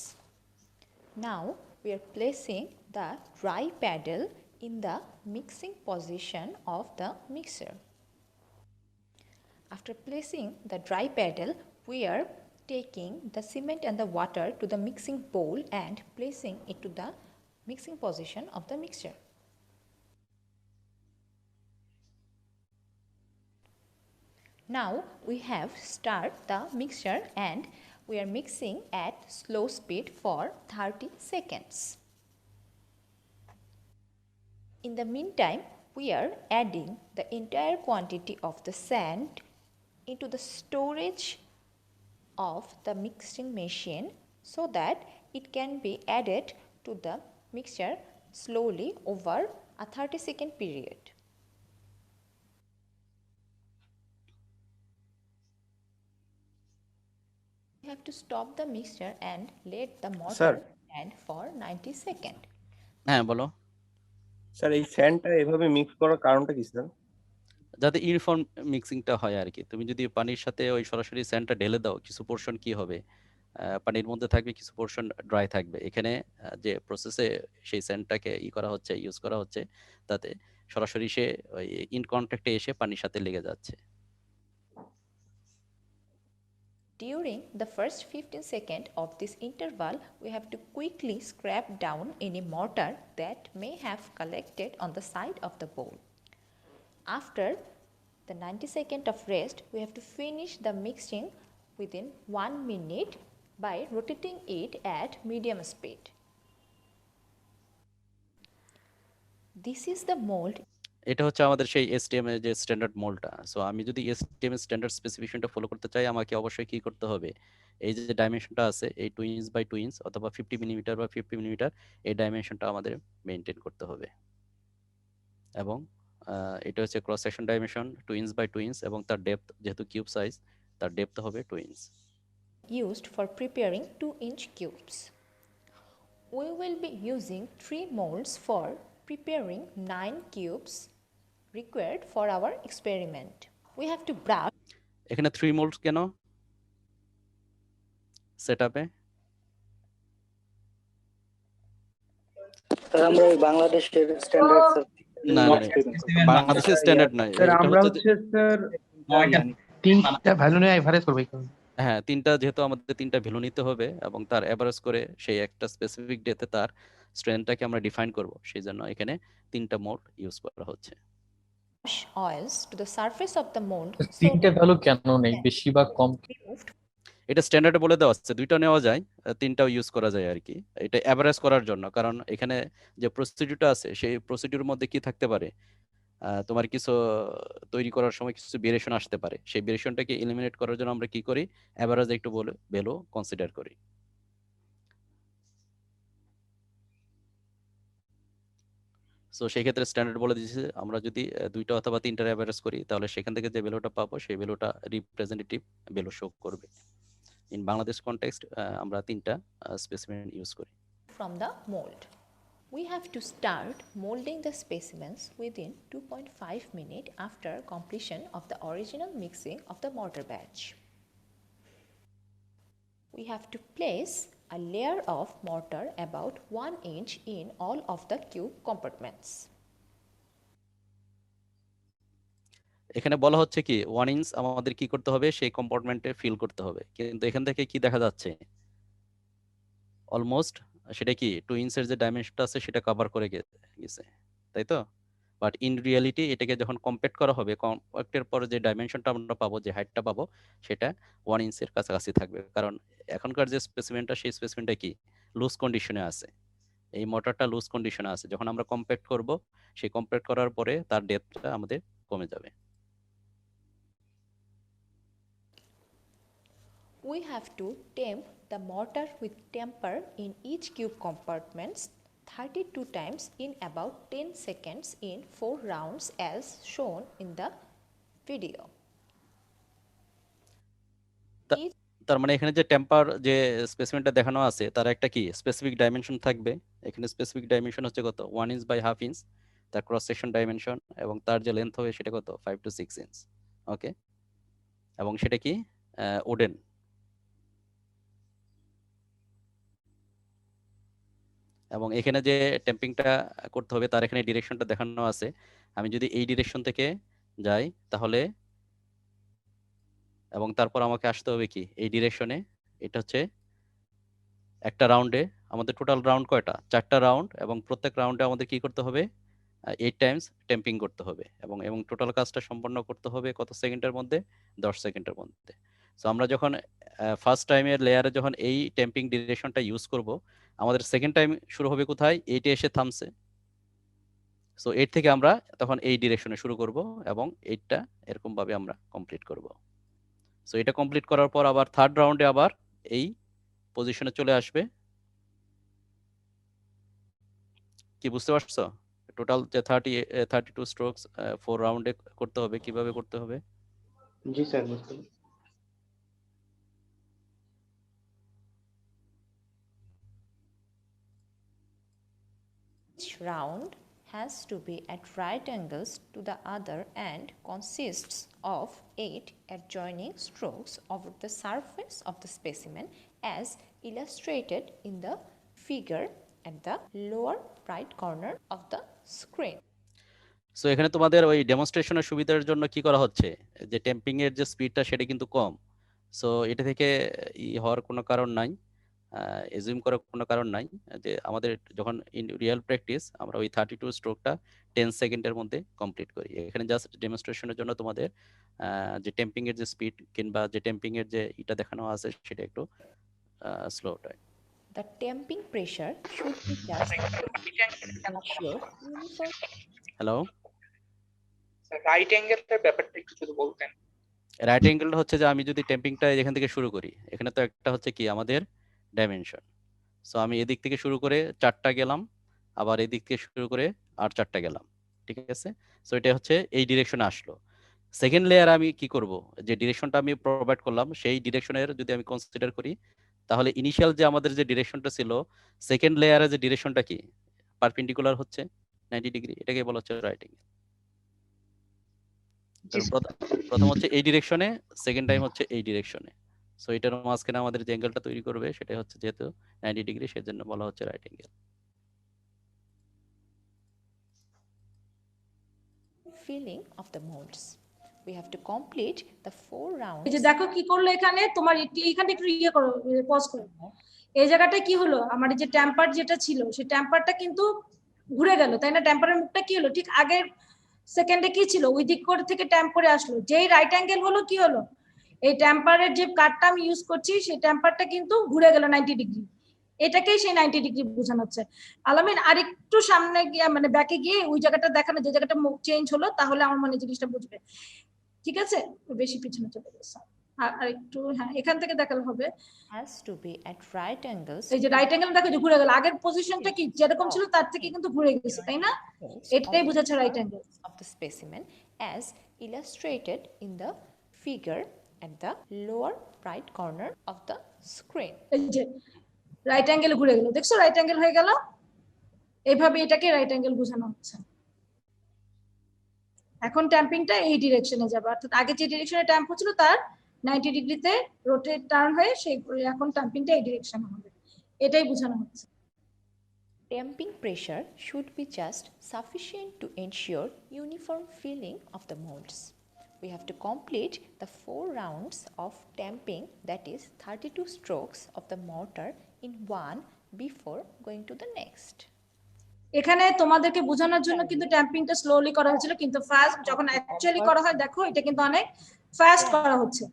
Now we are placing the dry paddle in the mixing position of the mixer. After placing the dry paddle, we are taking the cement and the water to the mixing bowl and placing it to the mixing position of the mixture. Now we have start the mixture and we are mixing at slow speed for 30 seconds. In the meantime, we are adding the entire quantity of the sand into the storage of the mixing machine so that it can be added to the mixture slowly over a 30-second period. We have to stop the mixture and let the mortar stand for 90 seconds. হ্যাঁ বলো। Sir এই স্যান্ডটা এভাবে mix করার কারণটা কি sir? যাতে uniform মিক্সিংটা হয় আর কি। তুমি যদি পানির সাথে ওই সরাসরি স্যান্ডটা ঢেলে দাও, কিছু পোর্শন কি হবে, পানির মধ্যে থাকবে, কিছু পোর্শন ড্রাই থাকবে। এখানে যে প্রসেসে সেই স্যান্ডটাকে করা হচ্ছে, ইউজ করা হচ্ছে, তাতে সরাসরি সে ওই ইন কন্ট্যাক্টে এসে পানির সাথে লেগে যাচ্ছে। During the first 15 seconds of this interval, we have to quickly scrape down any mortar that may have collected on the side of the bowl. After the 90 seconds of rest, we have to finish the mixing within 1 minute by rotating it at medium speed. This is the mold. এটা হচ্ছে আমাদের সেই STM এর যে standard মোল্ডটা। So আমি যদি STM এর standard স্পেসিফিকেশনটা follow করতে চাই, আমাকে অবশ্যই কি করতে হবে, এই যে ডাইমেনশনটা আছে এই 2 ইঞ্চ বাই 2 ইঞ্চ অথবা 50 মিলিমিটার বা 50 মিলিমিটার, এই ডাইমেনশনটা আমাদের মেইনটেইন করতে হবে। এবং এটা হচ্ছে cross section dimension 2 inch by 2 inch, এবং তার ডেপথ যেহেতু কিউব সাইজ, তার ডেপথ হবে 2 inch. Used for preparing 2-inch cubes. We will be using 3 molds for preparing 9 cubes required for our experiment. We have to brush. এখানে 3 mould কেন সেটআপে? Sir আমরা ওই বাংলাদেশের স্ট্যান্ডার্ড স্যার না না বাংলাদেশের স্ট্যান্ডার্ড নাই, স্যার এটা আমরা হচ্ছে হচ্ছে স্যার তিনটা ভ্যালু নিয়ে এভারেজ করবে। হ্যাঁ, তিনটা যেহেতু আমাদের তিনটা ভ্যালু নিতে হবে এবং তার এভারেজ করে সেই একটা স্পেসিফিক ডেতে তার স্ট্রেংথটাকে আমরা ডিফাইন করব, সেই জন্য এখানে তিনটা মোড ইউজ করা হচ্ছে। Oils to the surface of the mold. তিনটা ভ্যালু কেন নেই, বেশি বা কম? এটা স্ট্যান্ডার্ডে বলে দেওয়া আছে, দুইটা নেওয়া যায়, তিনটাও ইউজ করা যায় আর কি। এটা এভারেজ করার জন্য, কারণ এখানে যে প্রসিডিউরটা আছে সেই প্রসিডিউরের মধ্যে কি থাকতে পারে, তোমার কিছু তৈরি করার সময় কিছু ভেরিয়েশন আসতে পারে, সেই ভেরিয়েশনটাকে এলিমিনেট করার জন্য আমরা কি করি, এভারেজ একটু বলে ভ্যালু কনসিডার করি। সো সেই ক্ষেত্রে স্ট্যান্ডার্ড বলে দিয়েছে আমরা যদি দুইটা অথবা তিনটার এভারেজ করি, তাহলে সেখান থেকে যে ভ্যালুটা পাবো সেই ভ্যালুটা রিপ্রেজেন্টেটিভ ভ্যালু শো করবে। ইন বাংলাদেশ কনটেক্সট আমরা তিনটা স্পেসিমেন ইউজ করি। From the mold. We have to start molding the specimens within 2.5 minutes after completion of the original mixing of the mortar batch. We have to place a layer of mortar about 1 inch in all of the cube compartments. এখানে বলা হচ্ছে কি 1 inch আমাদের কি করতে হবে, সেই কম্পার্টমেন্টে feel করতে হবে, কিন্তু এখান থেকে কি দেখা যাচ্ছে, অলমোস্ট সেটা কি 2 ইঞ্চের যে ডাইমেনশনটা আছে সেটা কভার করে গেছে, তাই তো? বাট ইন রিয়ালিটি এটাকে যখন কম্প্যাক্ট করা হবে, কম্প্যাক্টের পরে যে ডাইমেনশনটা আমরা পাবো, যে হাইটটা পাবো, সেটা 1 ইঞ্চের কাছাকাছি থাকবে, কারণ এখনকার যে স্পেসিমেনটা সেই স্পেসিমেনটা কি লুজ কন্ডিশনে আছে, এই মোটরটা লুজ কন্ডিশনে আছে। যখন আমরা কম্প্যাক্ট করব, সেই কম্প্যাক্ট করার পরে তার ডেপথটা আমাদের কমে যাবে। We have to temp the mortar with temper in each cube compartments 32 times in about 10 seconds in 4 rounds as shown in the video. তার মানে এখানে যে টেম্পার যে স্পেসিমেনটা দেখানো আছে তার একটা কি স্পেসিফিক ডাইমেনশন থাকবে। এখানে স্পেসিফিক ডাইমেনশন হচ্ছে কত, 1 ইঞ্চ বাই হাফ ইঞ্চ তার ক্রস সেকশন ডাইমেনশন, এবং তার যে লেন্থ হবে সেটা কত 5 to 6 ইঞ্চ। ওকে, এবং সেটা কি উডেন। এবং এখানে যে টেম্পিংটা করতে হবে তার এখানে ডিরেকশনটা দেখানো আছে। আমি যদি এই ডিরেকশন থেকে যাই তাহলে, এবং তারপর আমাকে আসতে হবে কি এই ডিরেকশনে, এটা হচ্ছে একটা রাউন্ডে আমাদের টোটাল রাউন্ড কয়টা, 4টা রাউন্ড, এবং প্রত্যেক রাউন্ডে আমাদের কি করতে হবে 8 টাইমস টেম্পিং করতে হবে, এবং টোটাল কাজটা সম্পন্ন করতে হবে কত সেকেন্ডের মধ্যে, 10 সেকেন্ডের মধ্যে। সো আমরা যখন ফার্স্ট টাইমের লেয়ারে যখন এই টেম্পিং ডিরেকশনটা ইউজ করব, আমাদের সেকেন্ড টাইম শুরু হবে কোথায়, 8-এ এসে থামছে। সো 8 থেকে আমরা তখন এই ডিরেকশনে শুরু করব এবং 8টা এরকম ভাবে আমরা কমপ্লিট করব। সো এটা কমপ্লিট করার পর আবার থার্ড রাউন্ডে আবার এই পজিশনে চলে আসবে। কি বুঝতে পারছো? টোটাল যে 32 স্ট্রোকস 4 রাউন্ডে করতে হবে, কিভাবে করতে হবে? জি স্যার, বুঝতে পারছি। Each round has to be at right angles to the other and consists of 8 adjoining strokes over the surface of the specimen as illustrated in the figure at the lower right corner of the screen. So এখানে তোমাদের ওই ডেমনস্ট্রেশনের সুবিধার জন্য কি করা হচ্ছে, যে tamping এর যে স্পিডটা সেটা কিন্তু কম, সো এটা থেকে হওয়ার কোনো কারণ নাই, এজিউম করার কোনো কারণ নাই যে আমাদের যখন ইন রিয়েল প্র্যাকটিস আমরা ওই 32 স্ট্রোকটা 10 সেকেন্ডের মধ্যে কমপ্লিট করি। এখানে জাস্ট ডেমনস্ট্রেশনের জন্য তোমাদের যে টেম্পিং এর যে স্পিড কিংবা যে টেম্পিং এর যে এটা দেখানো আছে সেটা একটু স্লো হয়। The tamping pressure should be just ensure uniform. Hello, right অ্যাঙ্গেলটার ব্যাপারটা একটু যদি বলতেন। রাইট অ্যাঙ্গেলটা হচ্ছে যে আমি যদি টেম্পিংটা এখান থেকে শুরু করি, এখানে তো একটা হচ্ছে কি আমাদের ডাইমেনশন। সো আমি এদিক থেকে শুরু করে 4টা গেলাম, আবার এদিক থেকে শুরু করে আর 4টা গেলাম, ঠিক আছে? সো এটা হচ্ছে এই ডিরেকশনে আসলো। সেকেন্ড লেয়ার আমি কি করব, যে ডিরেকশনটা আমি প্রোভাইড করলাম সেই ডিরেকশনের যদি আমি কনসিডার করি, তাহলে ইনিশিয়াল যে আমাদের যে ডিরেকশনটা ছিল, সেকেন্ড লেয়ারে যে ডিরেকশনটা কি পারপেন্ডিকুলার হচ্ছে 90 ডিগ্রি, এটাকে বলা হচ্ছে রাইট অ্যাঙ্গেল। প্রথম হচ্ছে এই ডিরেকশনে, সেকেন্ড টাইম হচ্ছে এই ডিরেকশনে। সো এটার মাঝখানে আমাদের যে অ্যাঙ্গেলটা তৈরি করবে সেটা হচ্ছে যেহেতু 90 ডিগ্রি, সেজন্য বলা হচ্ছে right angle. Filling of the molds. We have to complete the 4 rounds. এই যে দেখো কি করলো এখানে, তোমার এখানে একটু ইয়ে করো, পজ করো। এই জায়গাটায় কি হলো, আমার যে টেম্পার যেটা ছিল সেই টেম্পারটা কিন্তু ঘুরে গেল, তাই না? টেম্পারের মুখটা কি হলো, ঠিক আগের সেকেন্ডে কি ছিল, ওই দিক করে থেকে ট্যাম্প করে আসলো, যেই রাইট অ্যাঙ্গেল হলো কি হলো, এই টেম্পারের যে কাটটা আমি ইউজ করছি সেই টেম্পারটা কিন্তু ঘুরে গেল 90 ডিগ্রি। এটাকেই সেই 90 ডিগ্রি বোঝানো হচ্ছে। আলামিন আরেকটু সামনে গিয়ে মানে ব্যাকে গিয়ে ওই জায়গাটা দেখানো, যে জায়গাটা মুখ চেঞ্জ হলো, তাহলে আমার মনে জিনিসটা বুঝবে, ঠিক আছে? বেশি পিছনে চলে গেছে, আর একটু হ্যাঁ এখান থেকে দেখালে হবে। Has to be at right angles. এই যে রাইট অ্যাঙ্গেল দেখো যে ঘুরে গেল, আগের পজিশনটা কি যেরকম ছিল তার থেকে কিন্তু ঘুরে গেছে, তাই না? এটাই বোঝাচ্ছে right angle Of the specimen as illustrated in the figure at the lower right corner of the screen. এই যে রাইট অ্যাঙ্গেল ঘুরে গেল, দেখছো রাইট অ্যাঙ্গেল হয়ে গেল, এইভাবে এটাকে রাইট অ্যাঙ্গেল বোঝানো হচ্ছে। এখন ট্যাম্পিংটা এই ডিরেকশনে যাবে, অর্থাৎ আগে যে ডিরেকশনে ট্যাম্প হচ্ছিল তার 90 ডিগ্রিতে রোটেট টার্ন হয়ে সেই এখন ট্যাম্পিংটা এই ডিরেকশনে হবে, এটাই বোঝানো হচ্ছে। Tamping pressure should be just sufficient to ensure uniform filling of the molds. We have to complete the 4 rounds of tamping, that is 32 strokes of the mortar in one before going to the next. এখানে তোমাদেরকে বোঝানোর জন্য কিন্তু ট্যাম্পিংটা slowly করা হয়েছিল, কিন্তু fast যখন actually করা হয় দেখো এটা কিন্তু অনেক ফাস্ট করা হচ্ছে,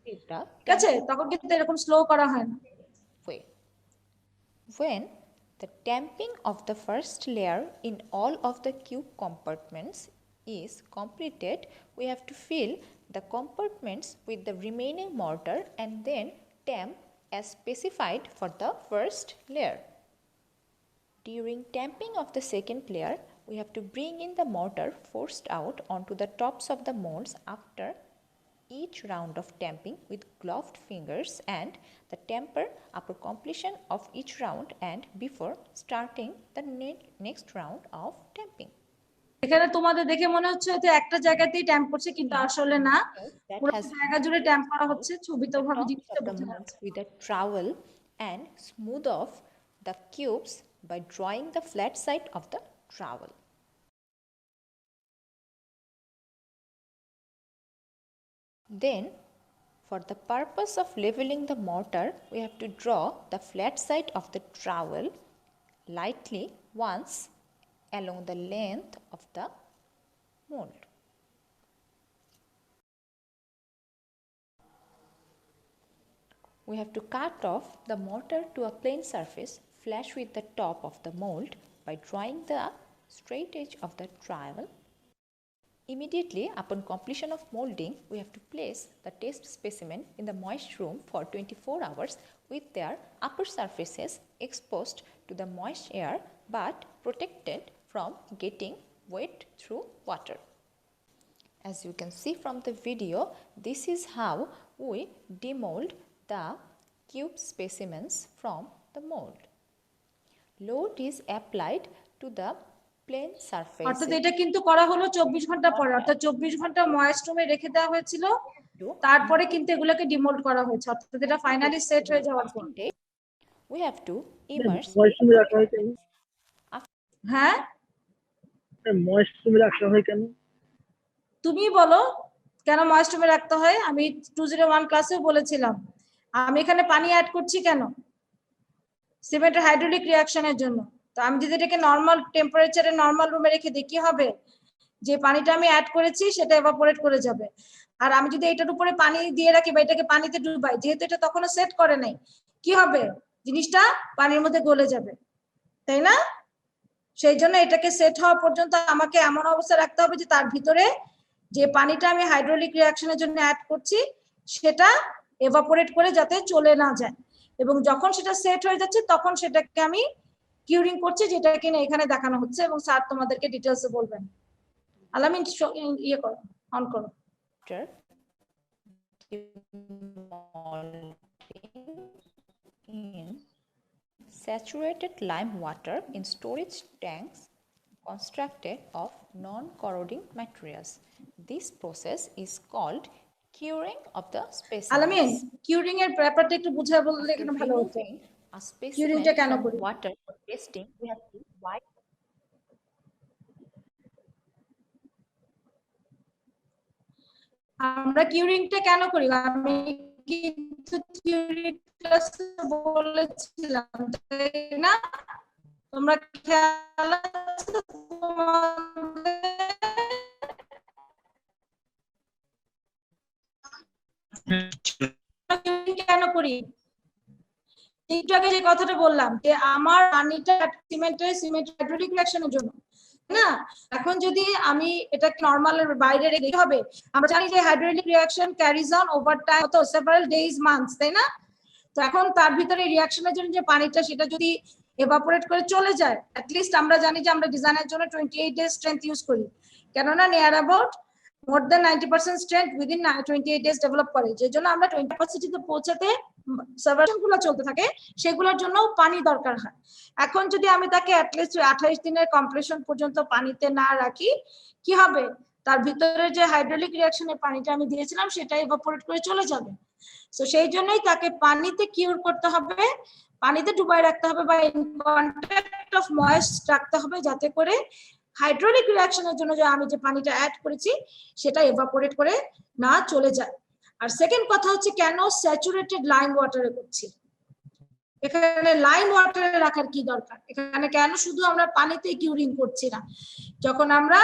ঠিক আছে? তখন কিন্তু এরকম স্লো করা হয় না। When the tamping of the first layer in all of the cube compartments is completed, we have to fill the compartments with the remaining mortar and then tamp as specified for the first layer. During tamping of the second layer, we have to bring in the mortar forced out onto the tops of the molds after each round of tamping with gloved fingers and the tamper upon completion of each round and before starting the next round of tamping. এখানে তোমাদের দেখে মনে হচ্ছে যে একটা জায়গাতেই temp করছে, কিন্তু আসলে না, পুরো জায়গা জুড়ে ট্যাম্প করা হচ্ছে। ছবিতে ভাবে জিনিসটা বুঝতে পারছো। With a trowel and smooth off the cubes by drawing the flat side of the trowel. Then, for the purpose of leveling the mortar, we have to draw the flat side of the trowel lightly once along the length of the mold. We have to cut off the mortar to a plain surface flush with the top of the mold by drawing the straight edge of the trowel. Immediately upon completion of molding, we have to place the test specimen in the moist room for 24 hours with their upper surfaces exposed to the moist air but protected from getting wet through water. As you can see from the video, this is how we demold the cube specimens from the mold. Load is applied to the plain surface. অর্থাৎ এটা কিন্তু করা হলো 24 ঘন্টা পরে, অর্থাৎ 24 ঘন্টা moist রুমে রেখে দেওয়া হয়েছিল, তারপরে কিন্তু এগুলোকে ডিমোল্ড করা হয়েছে, অর্থাৎ এটা ফাইনালি সেট হয়ে যাওয়ার পর। We have to immerse. Moist রুমে রাখা হয় কেন? হ্যাঁ, ময়েস্ট রুমে রাখা হয় কেন? তুমি বলো কেন ময়েস্ট রুমে রাখতে হয়? আমি 201 ক্লাসেও বলেছিলাম আমি এখানে পানি অ্যাড করছি কেন? সিমেন্টের হাইড্রোলিক রিঅ্যাকশনের জন্য। তো আমি যদি এটাকে নর্মাল টেম্পারেচারে নর্মাল রুমে রেখে দিই কি হবে? যে পানিটা আমি অ্যাড করেছি সেটা এভাপোরেট করে যাবে। আর আমি যদি এটার উপরে পানি দিয়ে রাখি বা এটাকে পানিতে ডুবাই, যেহেতু এটা তখনও সেট করে নাই, কি হবে? জিনিসটা পানির মধ্যে গলে যাবে, তাই না? সেই জন্য এটাকে সেট হওয়া পর্যন্ত আমাকে এমন অবস্থা রাখতে হবে যে তার ভিতরে যে পানিটা আমি হাইড্রোলিক রিঅ্যাকশনের জন্য অ্যাড করছি সেটা এভাপোরেট করে যাতে চলে না যায়, এবং যখন সেটা সেট হয়ে যাচ্ছে তখন সেটাকে আমি কিউরিং করছি, যেটা কিনা এখানে দেখানো হচ্ছে, এবং স্যার তোমাদেরকে ডিটেইলসে বলবেন। আলামিন ইয়ে করো, অন করো। In saturated lime water in storage tanks constructed of non-corroding materials. This process is called curing of the আলামিন, specimens. কিউরিং এর ব্যাপারটা একটু বুঝায় বললে এখানে ভালো হতো। Removing a specimen কিউরিংটা কেন from করি? water for testing, we have to wipe আমরা কিউরিংটা কেন করি? আমি কিন্তু থিওরি ক্লাসে বলেছিলাম, তাই না? তোমরা খেয়াল আছে তোমাদের? কেন করি? একটু আগে যে কথাটা বললাম যে আমার পানিটা সিমেন্টের হাইড্রোলিক রিঅ্যাকশনের জন্য, না? এখন যদি আমি এটা নরমালের বাইরে রেখে হবে, আমরা জানি যে hydraulic reaction carries on over time, তো সেভারাল ডেজ মান্থস, তাই না? তো এখন তার ভিতরে রিঅ্যাকশনের জন্য যে পানিটা সেটা যদি এভাপোরেট করে চলে যায়, অ্যাট লিস্ট আমরা জানি যে আমরা ডিজাইনের জন্য 28 ডেজ স্ট্রেংথ ইউজ করি, কেননা near about more than 90% strength within 28 days develop করে, যে জন্য আমরা 20% তে পৌঁছাতে সার্ভারেশন গুলো চলতে থাকে, সেগুলোর জন্য পানি দরকার হয়। এখন যদি আমি তাকে অ্যাটলিস্ট 28 দিনের কমপ্লিশন পর্যন্ত পানিতে না রাখি, কি হবে? তার ভিতরে যে হাইড্রোলিক রিঅ্যাকশনের পানিটা আমি দিয়েছিলাম সেটা এভাপোরেট করে চলে যাবে। সো সেই জন্যই তাকে পানিতে কিউর করতে হবে, পানিতে ডুবাই রাখতে হবে বা ইন কন্টাক্ট অফ ময়েস্ট রাখতে হবে, যাতে করে হাইড্রোলিক রিঅ্যাকশনের জন্য যে আমি যে পানিটা অ্যাড করেছি সেটা এভাপোরেট করে না চলে যায়। আর সেকেন্ড কথা হচ্ছে কেন স্যাচুরেটেড লাইম ওয়াটারে করছি? এখানে লাইম ওয়াটারে রাখার কি দরকার? এখানে কেন শুধু আমরা পানিতে কিউরিং করছি না? যখন আমরা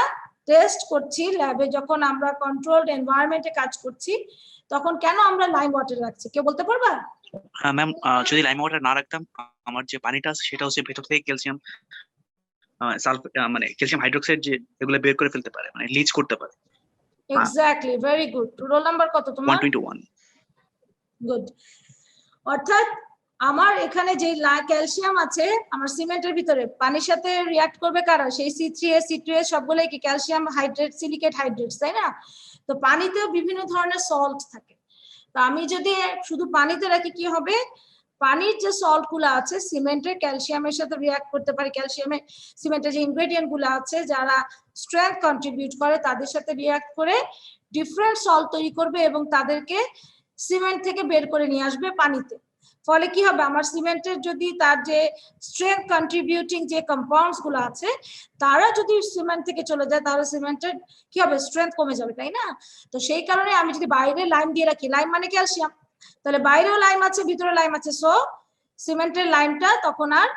টেস্ট করছি ল্যাবে, যখন আমরা কন্ট্রোলড এনভায়রনমেন্টে কাজ করছি, তখন কেন আমরা লাইম ওয়াটারে রাখছি? কেউ বলতে পারবা? হ্যাঁ ম্যাম, যদি লাইম ওয়াটার না রাখতাম আমার যে পানিটা আছে সেটা হচ্ছে ভেতর থেকে ক্যালসিয়াম মানে ক্যালসিয়াম হাইড্রোক্সাইড যে এগুলো বের করে ফেলতে পারে, মানে লিচ করতে পারে। Exactly, very good. Roll number কত তোমার? 121। গুড। অর্থাৎ আমার এখানে যে ক্যালসিয়াম আছে আমার সিমেন্টের ভিতরে, পানির সাথে রিঅ্যাক্ট করবে কারা? সেই C3S C2S সবগুলোই কি ক্যালসিয়াম হাইড্রেট, সিলিকেট হাইড্রেটস, তাই না? তো পানিতেও বিভিন্ন ধরনের সল্ট থাকে। তো আমি যদি শুধু পানিতে রাখি কি হবে? পানির যে সল্ট গুলো আছে সিমেন্টের ক্যালসিয়ামের সাথে রিঅ্যাক্ট করতে পারে, ক্যালসিয়ামের সিমেন্টের যে ইনগ্রেডিয়েন্ট গুলো আছে যারা স্ট্রেংথ কন্ট্রিবিউট করে তাদের সাথে রিঅ্যাক্ট করে ডিফারেন্ট সল্ট তৈরি করবে এবং তাদেরকে সিমেন্ট থেকে বের করে নিয়ে আসবে পানিতে। ফলে কি হবে? আমার সিমেন্টের যদি তার যে স্ট্রেংথ কন্ট্রিবিউটিং যে কম্পাউন্ডস গুলো আছে তারা যদি সিমেন্ট থেকে চলে যায় তাহলে সিমেন্টের কি হবে? স্ট্রেংথ কমে যাবে, তাই না? তো সেই কারণে আমি যদি বাইরে লাইম দিয়ে রাখি, লাইম মানে ক্যালসিয়াম, তাহলে বাইরেও লাইম আছে ভিতরে লাইম আছে, সো সিমেন্টের লাইমটা তখন আর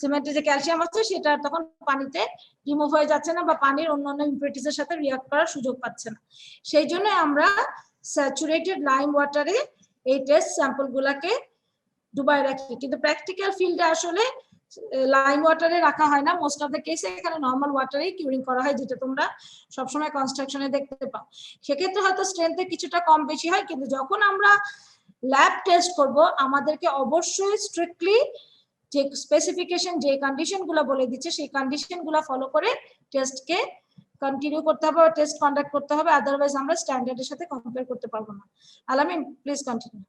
সিমেন্টের যে ক্যালসিয়াম আছে সেটা তখন পানিতে রিমুভ হয়ে যাচ্ছে না বা পানির অন্যান্য ইমপিউরিটিসের সাথে রিঅ্যাক্ট করার সুযোগ পাচ্ছে না। সেই জন্য আমরা স্যাচুরেটেড লাইম ওয়াটারে এই টেস্ট স্যাম্পল গুলাকে ডুবাই রাখি, কিন্তু প্র্যাকটিক্যাল ফিল্ডে আসলে লাইম ওয়াটারে রাখা হয় না। মোস্ট অফ দ্য কেসে এখানে নর্মাল ওয়াটারেই কিউরিং করা হয়, যেটা তোমরা সবসময় কনস্ট্রাকশনে দেখতে পাও। সেক্ষেত্রে হয়তো স্ট্রেংথে কিছুটা কম বেশি হয়, কিন্তু যখন আমরা ল্যাব টেস্ট করব আমাদেরকে অবশ্যই স্ট্রিক্টলি যে স্পেসিফিকেশন যে কন্ডিশন গুলো বলে দিচ্ছে সেই কন্ডিশন গুলো ফলো করে টেস্টকে কন্টিনিউ করতে হবে, টেস্ট কন্ডাক্ট করতে হবে, আদারওয়াইজ আমরা স্ট্যান্ডার্ডের সাথে কম্পেয়ার করতে পারবো না। আলামিন, please continue.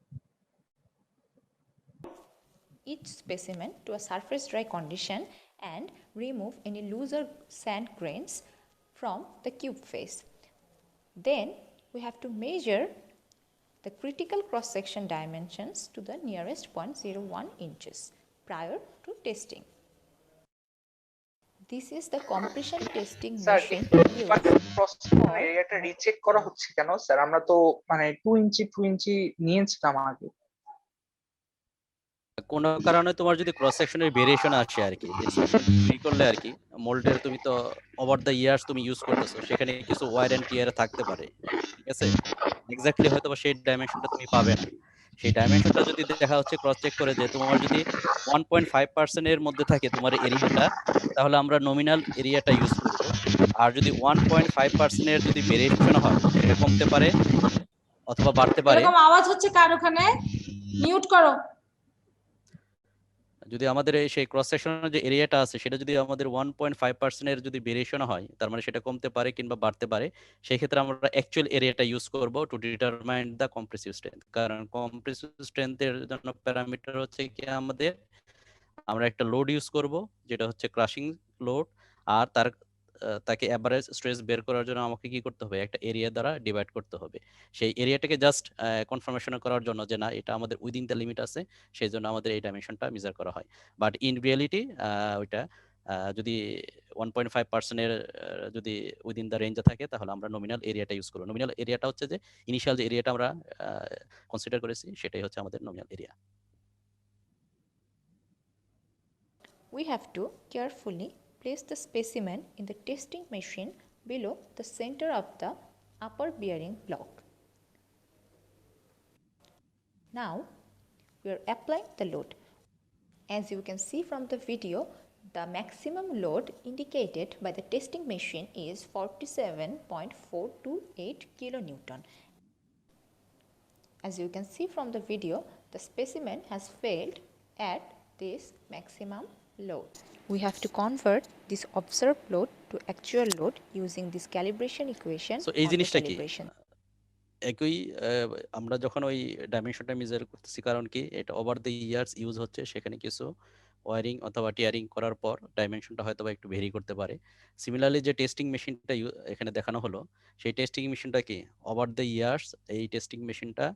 each specimen to a surface dry condition and remove any looser sand grains from the cube face. Then we have to measure the critical cross-section dimensions to the nearest 0.01 inches prior to testing. This is the compression testing machine এরিয়াটা recheck করা হচ্ছে কেন sir? আমরা তো মানে 2 ইঞ্চি নিয়েছিলাম আগে। কোনো কারণে তোমার যদি ক্রস সেকশনের ভেরিয়েশন আসে আর কি, ফ্রি করলে আর কি, মোল্ডের তুমি তো ওভার দ্য ইয়ার্স তুমি ইউজ করতেছো, সেখানে কিছু ওয়ার এন্ড টিয়ার থাকতে পারে, ঠিক আছে? এক্স্যাক্টলি হয়তো বা সেই ডাইমেনশনটা তুমি পাবে না। সেই ডাইমেনশনটা যদি দেখা হচ্ছে ক্রস চেক করে যে তোমার যদি 1.5% এর মধ্যে থাকে তোমার এরিয়াটা, তাহলে আমরা নমিনাল এরিয়াটা ইউজ করব। আর যদি 1.5% এর যদি ভেরিয়েশন হয়, এটা কমতে পারে অথবা বাড়তে পারে। এরকম আওয়াজ হচ্ছে কার ওখানে? মিউট করো। যদি আমাদের সেই ক্রস সেকশনের যে এরিয়াটা আছে সেটা যদি আমাদের 1.5% এর যদি ভেরিয়েশন হয়, তার মানে সেটা কমতে পারে কিংবা বাড়তে পারে, সেই ক্ষেত্রে আমরা অ্যাকচুয়াল এরিয়াটা ইউজ করব to determine the compressive strength. কারণ কম্প্রেসিভ স্ট্রেংথের জন্য প্যারামিটার হচ্ছে কি আমাদের, আমরা একটা লোড ইউজ করব যেটা হচ্ছে ক্রাশিং লোড, আর তাকে অ্যাভারেজ স্ট্রেস বের করার জন্য আমাকে কি করতে হবে, একটা এরিয়া দ্বারা ডিভাইড করতে হবে। সেই এরিয়াটাকে জাস্ট কনফার্মেশন করার জন্য যে না এটা আমাদের উইদিন দ্য লিমিট আছে, সেই জন্য আমাদের এই ডাইমেনশনটা মেজার করা হয়। বাট ইন রিয়েলিটি ওইটা যদি 1.5% এর যদি উইদিন দ্য রেঞ্জে থাকে, তাহলে আমরা নমিনাল এরিয়াটা ইউজ করব। নমিনাল এরিয়াটা হচ্ছে যে ইনিশিয়াল যে এরিয়াটা আমরা কনসিডার করেছি, সেটাই হচ্ছে আমাদের nominal area. We have to carefully place the specimen in the testing machine below the center of the upper bearing block. Now we are applying the load. As you can see from the video, the maximum load indicated by the testing machine is 47.428 kilonewton. As you can see from the video, the specimen has failed at this maximum load. We have to convert this observed load to actual load using this calibration equation. So এই on the জিনিসটা কি calibration. একই আমরা যখন ওই ডাইমেনশনটা measure করতেছি, কারণ কি এটা ওভার দ্য ইয়ার্স ইউজ হচ্ছে, সেখানে কিছু ওয়ারিং অথবা টিয়ারিং করার পর ডাইমেনশনটা হয়তো বা একটু ভেরি করতে পারে। সিমিলারলি যে টেস্টিং মেশিনটা এখানে দেখানো হলো, সেই টেস্টিং মেশিনটা কি ওভার দ্য ইয়ার্স এই টেস্টিং মেশিনটা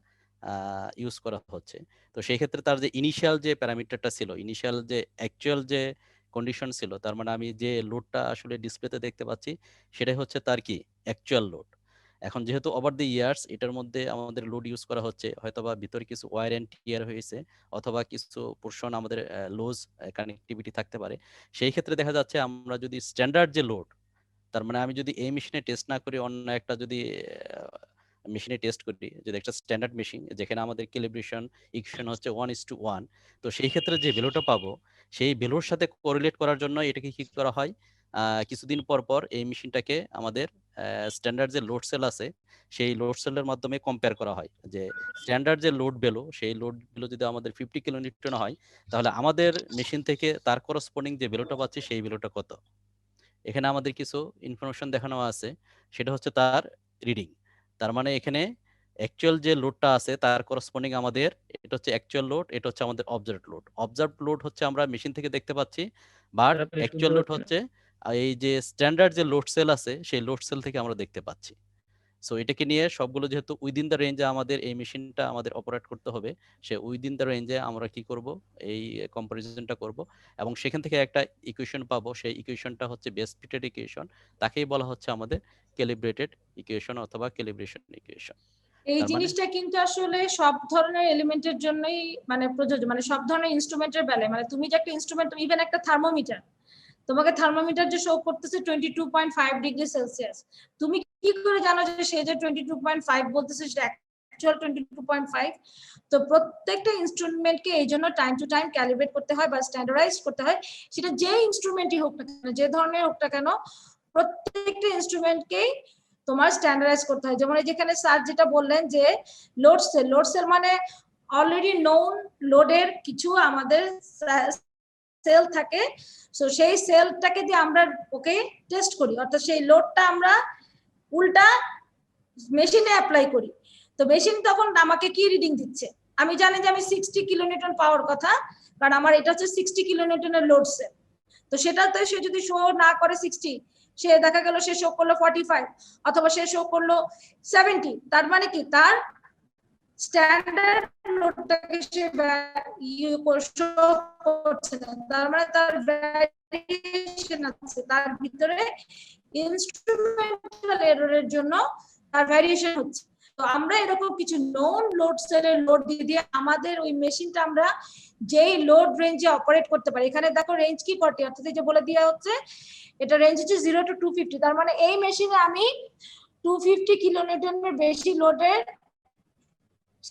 ইউজ করা হচ্ছে। তো সেই ক্ষেত্রে তার যে ইনিশিয়াল যে প্যারামিটারটা ছিল, ইনিশিয়াল যে অ্যাকচুয়াল যে কন্ডিশন ছিল, তার মানে আমি যে লোডটা আসলে ডিসপ্লেতে দেখতে পাচ্ছি, সেটাই হচ্ছে তার কি অ্যাকচুয়াল লোড। এখন যেহেতু ওভার দ্য ইয়ার্স এটার মধ্যে আমাদের লোড ইউজ করা হচ্ছে, হয়তোবা ভিতরে কিছু ওয়্যার এন্ড টিয়ার হয়েছে, অথবা কিছু পোর্শন আমাদের লুজ কানেক্টিভিটি থাকতে পারে। সেই ক্ষেত্রে দেখা যাচ্ছে আমরা যদি স্ট্যান্ডার্ড যে লোড, তার মানে আমি যদি এই মেশিনে টেস্ট না করি অন্য একটা যদি মেশিনে টেস্ট করি, যদি একটা স্ট্যান্ডার্ড মেশিন যেখানে আমাদের ক্যালিব্রেশন ইকুয়েশন হচ্ছে 1:1, তো সেই ক্ষেত্রে যে ভ্যালুটা পাবো, সেই ভ্যালুর সাথে কোরিলেট করার জন্য এটাকে কি করা হয়, কিছুদিন পর পর এই মেশিনটাকে আমাদের স্ট্যান্ডার্ড যে লোড সেল আছে, সেই লোড সেলের মাধ্যমে কম্পেয়ার করা হয় যে স্ট্যান্ডার্ড যে লোড ভ্যালু, সেই লোড ভ্যালু যদি আমাদের 50 কিলোনিউটন হয়, তাহলে আমাদের মেশিন থেকে তার করসপন্ডিং যে ভ্যালুটা পাচ্ছি সেই ভ্যালুটা কত। এখানে আমাদের কিছু ইনফরমেশন দেখানো আছে, সেটা হচ্ছে তার রিডিং। তার মানে এখানে অ্যাকচুয়াল যে লোডটা আছে তার করসপন্ডিং আমাদের, এটা হচ্ছে অ্যাকচুয়াল লোড, এটা হচ্ছে আমাদের অবজার্ভড লোড। অবজার্ভড লোড হচ্ছে আমরা মেশিন থেকে দেখতে পাচ্ছি, বাট অ্যাকচুয়াল লোড হচ্ছে এই যে স্ট্যান্ডার্ড যে লোড সেল আছে, সেই লোড সেল থেকে আমরা দেখতে পাচ্ছি। সো এটাকে নিয়ে সবগুলো যেহেতু উইদিন দ্য রেঞ্জে আমাদের এই মেশিনটা আমাদের অপারেট করতে হবে, সে উইদিন দ্য রেঞ্জে আমরা কি করব, এই কম্পারিজনটা করব, এবং সেখান থেকে একটা ইকুয়েশন পাবো। সেই ইকুয়েশনটা হচ্ছে বেস্ট ফিটেড ইকুয়েশন, তাকেই বলা হচ্ছে আমাদের ক্যালিব্রেটেড ইকুয়েশন অথবা ক্যালিব্রেশন ইকুয়েশন। এই জিনিসটা কিন্তু আসলে সব ধরনের এলিমেন্টের জন্যই মানে প্রযোজ্য, মানে সব ধরনের ইনস্ট্রুমেন্টের বেলায়। মানে তুমি যে একটা ইনস্ট্রুমেন্ট, ইভেন একটা থার্মোমিটার, তোমাকে থার্মোমিটার যে শো করতেছে 22.5 ডিগ্রি সেলসিয়াস, তুমি কি করে জানো যে সে যে 22.5 বলতেছে সেটা অ্যাকচুয়াল 22.5? তো প্রত্যেকটা ইনস্ট্রুমেন্টকে এই জন্য টাইম টু টাইম ক্যালিব্রেট করতে হয় বা স্ট্যান্ডার্ডাইজ করতে হয়। সেটা যে ইনস্ট্রুমেন্টই হোক না কেন, যে ধরনের হোক না কেন, প্রত্যেকটা ইনস্ট্রুমেন্টকেই তোমার স্ট্যান্ডার্ডাইজ করতে হয়। যেমন যেখানে স্যার যেটা বললেন যে লোড সেল, লোড সেল মানে অলরেডি নোন লোডের কিছু আমাদের সেল থাকে। সো সেই সেলটাকে দিয়ে আমরা ওকে টেস্ট করি, অর্থাৎ সেই লোডটা আমরা উল্টা মেশিনে অ্যাপ্লাই করি। তো মেশিন তখন আমাকে কি রিডিং দিচ্ছে, আমি জানি যে আমি 60 কিলোনিউটন পাওয়ার কথা, কারণ আমার এটা হচ্ছে 60 কিলোনিউটনের লোড সেল। তো সেটাতে সে যদি শো না করে 60, সে দেখা গেল সে শো করলো 45 অথবা সে শো করলো 70, তার মানে কি তার স্ট্যান্ডার্ড লোডটাকে সে করছে না, তার মানে তার ভ্যারিয়েশন আছে, তার ভিতরে ইনস্ট্রুমেন্টাল এররের জন্য তার ভ্যারিয়েশন হচ্ছে। তো আমরা এরকম কিছু নোন লোড সেলের লোড দিয়ে দিয়ে আমাদের ওই মেশিনটা আমরা যেই লোড রেঞ্জে অপারেট করতে পারি। এখানে দেখো রেঞ্জ কি 40, অর্থাৎ এই যে বলে দেওয়া হচ্ছে এটা রেঞ্জ হচ্ছে 0 to 250। তার মানে এই মেশিনে আমি 250 কিলোনিউটনের বেশি লোডের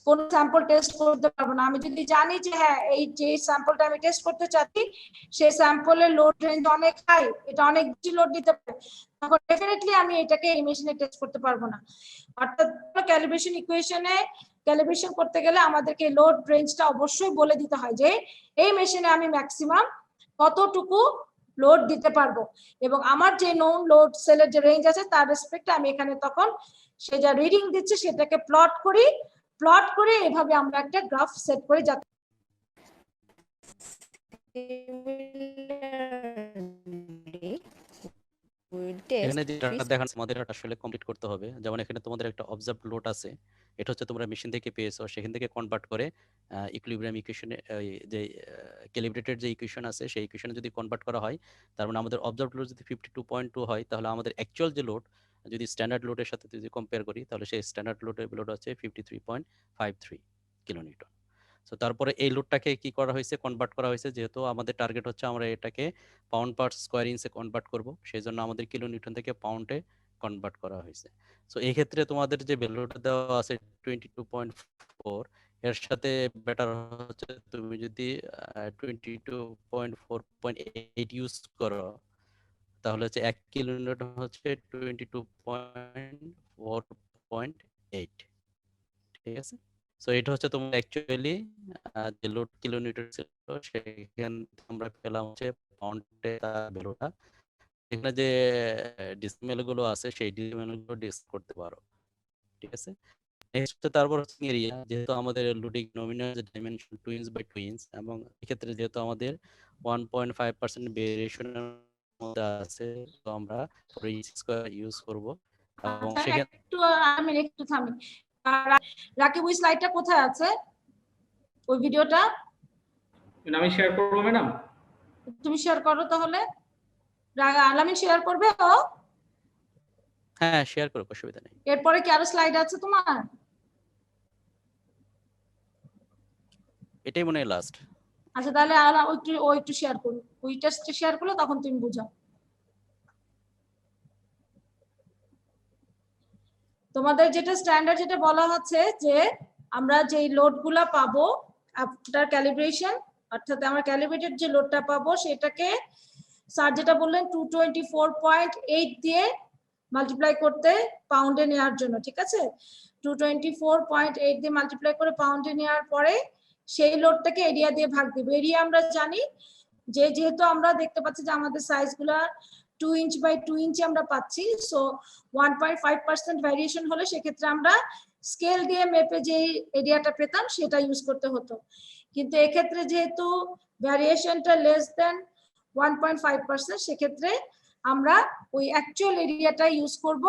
কোন স্যাম্পল টেস্ট করতে পারবো না। আমি যদি জানি যে হ্যাঁ এই যে স্যাম্পলটা আমি টেস্ট করতে চাচ্ছি সেই স্যাম্পলের লোড রেঞ্জ অনেক হাই, এটা অনেক বেশি লোড দিতে পারে, তখন ডেফিনেটলি আমি এটাকে এই মেশিনে টেস্ট করতে পারবো না। অর্থাৎ ক্যালিব্রেশন ইকুয়েশনে ক্যালিব্রেশন করতে গেলে আমাদেরকে লোড রেঞ্জটা অবশ্যই বলে দিতে হয় যে এই মেশিনে আমি ম্যাক্সিমাম কতটুকু লোড দিতে পারবো, এবং আমার যে নোন লোড সেলের যে রেঞ্জ আছে তার রেসপেক্টে আমি এখানে তখন সে যা রিডিং দিচ্ছে সেটাকে প্লট করি, প্লট করে এভাবে আমরা একটা গ্রাফ সেট করে যাতে এখানে যে ডাটা দেখানো আমাদের আসলে কমপ্লিট করতে হবে। যেমন এখানে তোমাদের একটা অবজার্ভ লোড আছে, এটা হচ্ছে তোমরা মেশিন থেকে পেয়েছো, সেখান থেকে কনভার্ট করে ইকুইলিব্রিয়াম ইকুয়েশনে যে ক্যালিব্রেটেড যে ইকুয়েশন আছে সেই ইকুয়েশনে যদি কনভার্ট করা হয়, তার মানে আমাদের অবজার্ভ লোড যদি 52.2 হয়, তাহলে আমাদের অ্যাকচুয়াল যে লোড যদি স্ট্যান্ডার্ড লোডের সাথে যদি কম্পেয়ার করি, তাহলে সেই স্ট্যান্ডার্ড লোডের লোড হচ্ছে 53.53 কিলোনিউটন। সো তারপরে এই লোডটাকে কি করা হয়েছে, কনভার্ট করা হয়েছে, যেহেতু আমাদের টার্গেট হচ্ছে আমরা এটাকে পাউন্ড পার স্কয়ার ইঞ্চে কনভার্ট করব, সেই জন্য আমাদের কিলোনিউটন থেকে পাউন্ডে কনভার্ট করা হয়েছে। সো এই ক্ষেত্রে তোমাদের যে ভ্যালুটা দেওয়া আছে 22.4, এর সাথে বেটার হচ্ছে তুমি যদি 22.4.8 ইউজ করো, তাহলে হচ্ছে 1 কিলোনিউটন হচ্ছে 22.4.8। ঠিক আছে, সো এটা হচ্ছে তোমার অ্যাকচুয়ালি যে লোড কিলোনিউটন ছিল সেখানে আমরা পেলাম হচ্ছে পাউন্ডে তার ভ্যালুটা। এখানে যে ডেসিমেল গুলো আছে সেই ডেসিমেল গুলো ডিসকাস করতে পারো। ঠিক আছে, নেক্সট হচ্ছে তারপর হচ্ছে এরিয়া, যেহেতু আমাদের লোডিং নমিনাল যে ডাইমেনশন 2 ইঞ্চ বাই 2 ইঞ্চ, এবং এক্ষেত্রে যেহেতু আমাদের 1.5% ভেরিয়েশনের মধ্যে আছে, তো আমরা 4 ইঞ্চ স্কয়ার ইউজ করব। এবং সেখানে একটু আমি একটু থামি, রাকিব ওই স্লাইডটা কোথায় আছে, ওই ভিডিওটা আমি শেয়ার করব ম্যাডাম। তুমি শেয়ার করো তাহলে, আলামিন শেয়ার করবে? ও হ্যাঁ শেয়ার করো, অসুবিধা নেই। এরপরে কি আরো স্লাইড আছে তোমার? এটাই মনে হয় লাস্ট। আচ্ছা তাহলে ওই একটু শেয়ার করো, ওই টেস্টটা শেয়ার করলে তখন তুমি বুঝাও। তোমাদের যেটা স্ট্যান্ডার্ড যেটা বলা হচ্ছে যে আমরা যে লোডগুলা পাবো আফটার ক্যালিব্রেশন, অর্থাৎ আমরা ক্যালিব্রেটেড যে লোডটা পাবো সেটাকে স্যার যেটা বললেন 224.8 দিয়ে মাল্টিপ্লাই করতে পাউন্ডে নেওয়ার জন্য। ঠিক আছে, 224.8 দিয়ে মাল্টিপ্লাই করে পাউন্ডে নেওয়ার পরে সেই লোডটাকে এরিয়া দিয়ে ভাগ দিব। এরিয়া আমরা জানি যে যেহেতু আমরা দেখতে পাচ্ছি যে আমাদের সাইজগুলা 2 ইঞ্চ বাই 2 ইঞ্চি আমরা পাচ্ছি, সো 1.5% ভ্যারিয়েশন হলে সেক্ষেত্রে আমরা স্কেল দিয়ে মেপে যে এরিয়াটা পেতাম সেটা ইউজ করতে হতো। কিন্তু এক্ষেত্রে যেহেতু ভ্যারিয়েশনটা লেস দেন 1.5%, সেক্ষেত্রে আমরা ওই অ্যাকচুয়াল এরিয়াটা ইউজ করব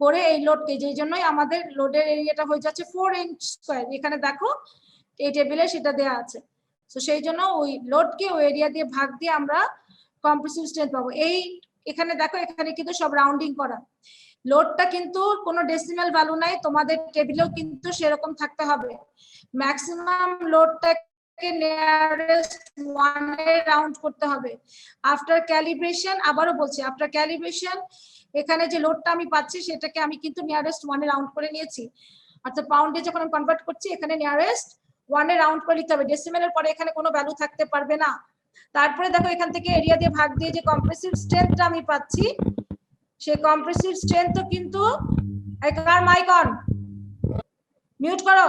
করে এই লোডকে, যেই জন্যই আমাদের লোডের এরিয়াটা হয়ে যাচ্ছে 4 ইঞ্চ স্কয়ার। এখানে দেখো এই টেবিলে সেটা দেয়া আছে। তো সেই জন্য ওই লোডকে ওই এরিয়া দিয়ে ভাগ দিয়ে আমরা কম্প্রেসিভ স্ট্রেংথ পাবো। এই এখানে দেখো এখানে কিন্তু সব রাউন্ডিং করা, লোডটা কিন্তু কোনো ডেসিমাল ভ্যালু নাই, তোমাদের টেবিলেও কিন্তু সেরকম থাকতে হবে। ম্যাক্সিমাম লোডটাকে নিয়ারেস্ট 1 এ রাউন্ড করতে হবে। আফটার ক্যালিব্রেশন, আবারও বলছি আফটার ক্যালিব্রেশন এখানে যে লোডটা আমি পাচ্ছি সেটাকে আমি কিন্তু নিয়ারেস্ট 1 এ রাউন্ড করে নিয়েছি, অর্থাৎ পাউন্ডে যখন আমি কনভার্ট করছি এখানে নিয়ারেস্ট 1 এ রাউন্ড করে লিখতে হবে। ডেসিমেলের পরে এখানে কোনো ভ্যালু থাকতে পারবে না। তারপরে দেখো এখান থেকে এরিয়া দিয়ে ভাগ দিয়ে যে কম্প্রেসিভ স্ট্রেংথটা আমি পাচ্ছি, সেই কম্প্রেসিভ স্ট্রেংথও কিন্তু কার মাইক অন, মিউট করো।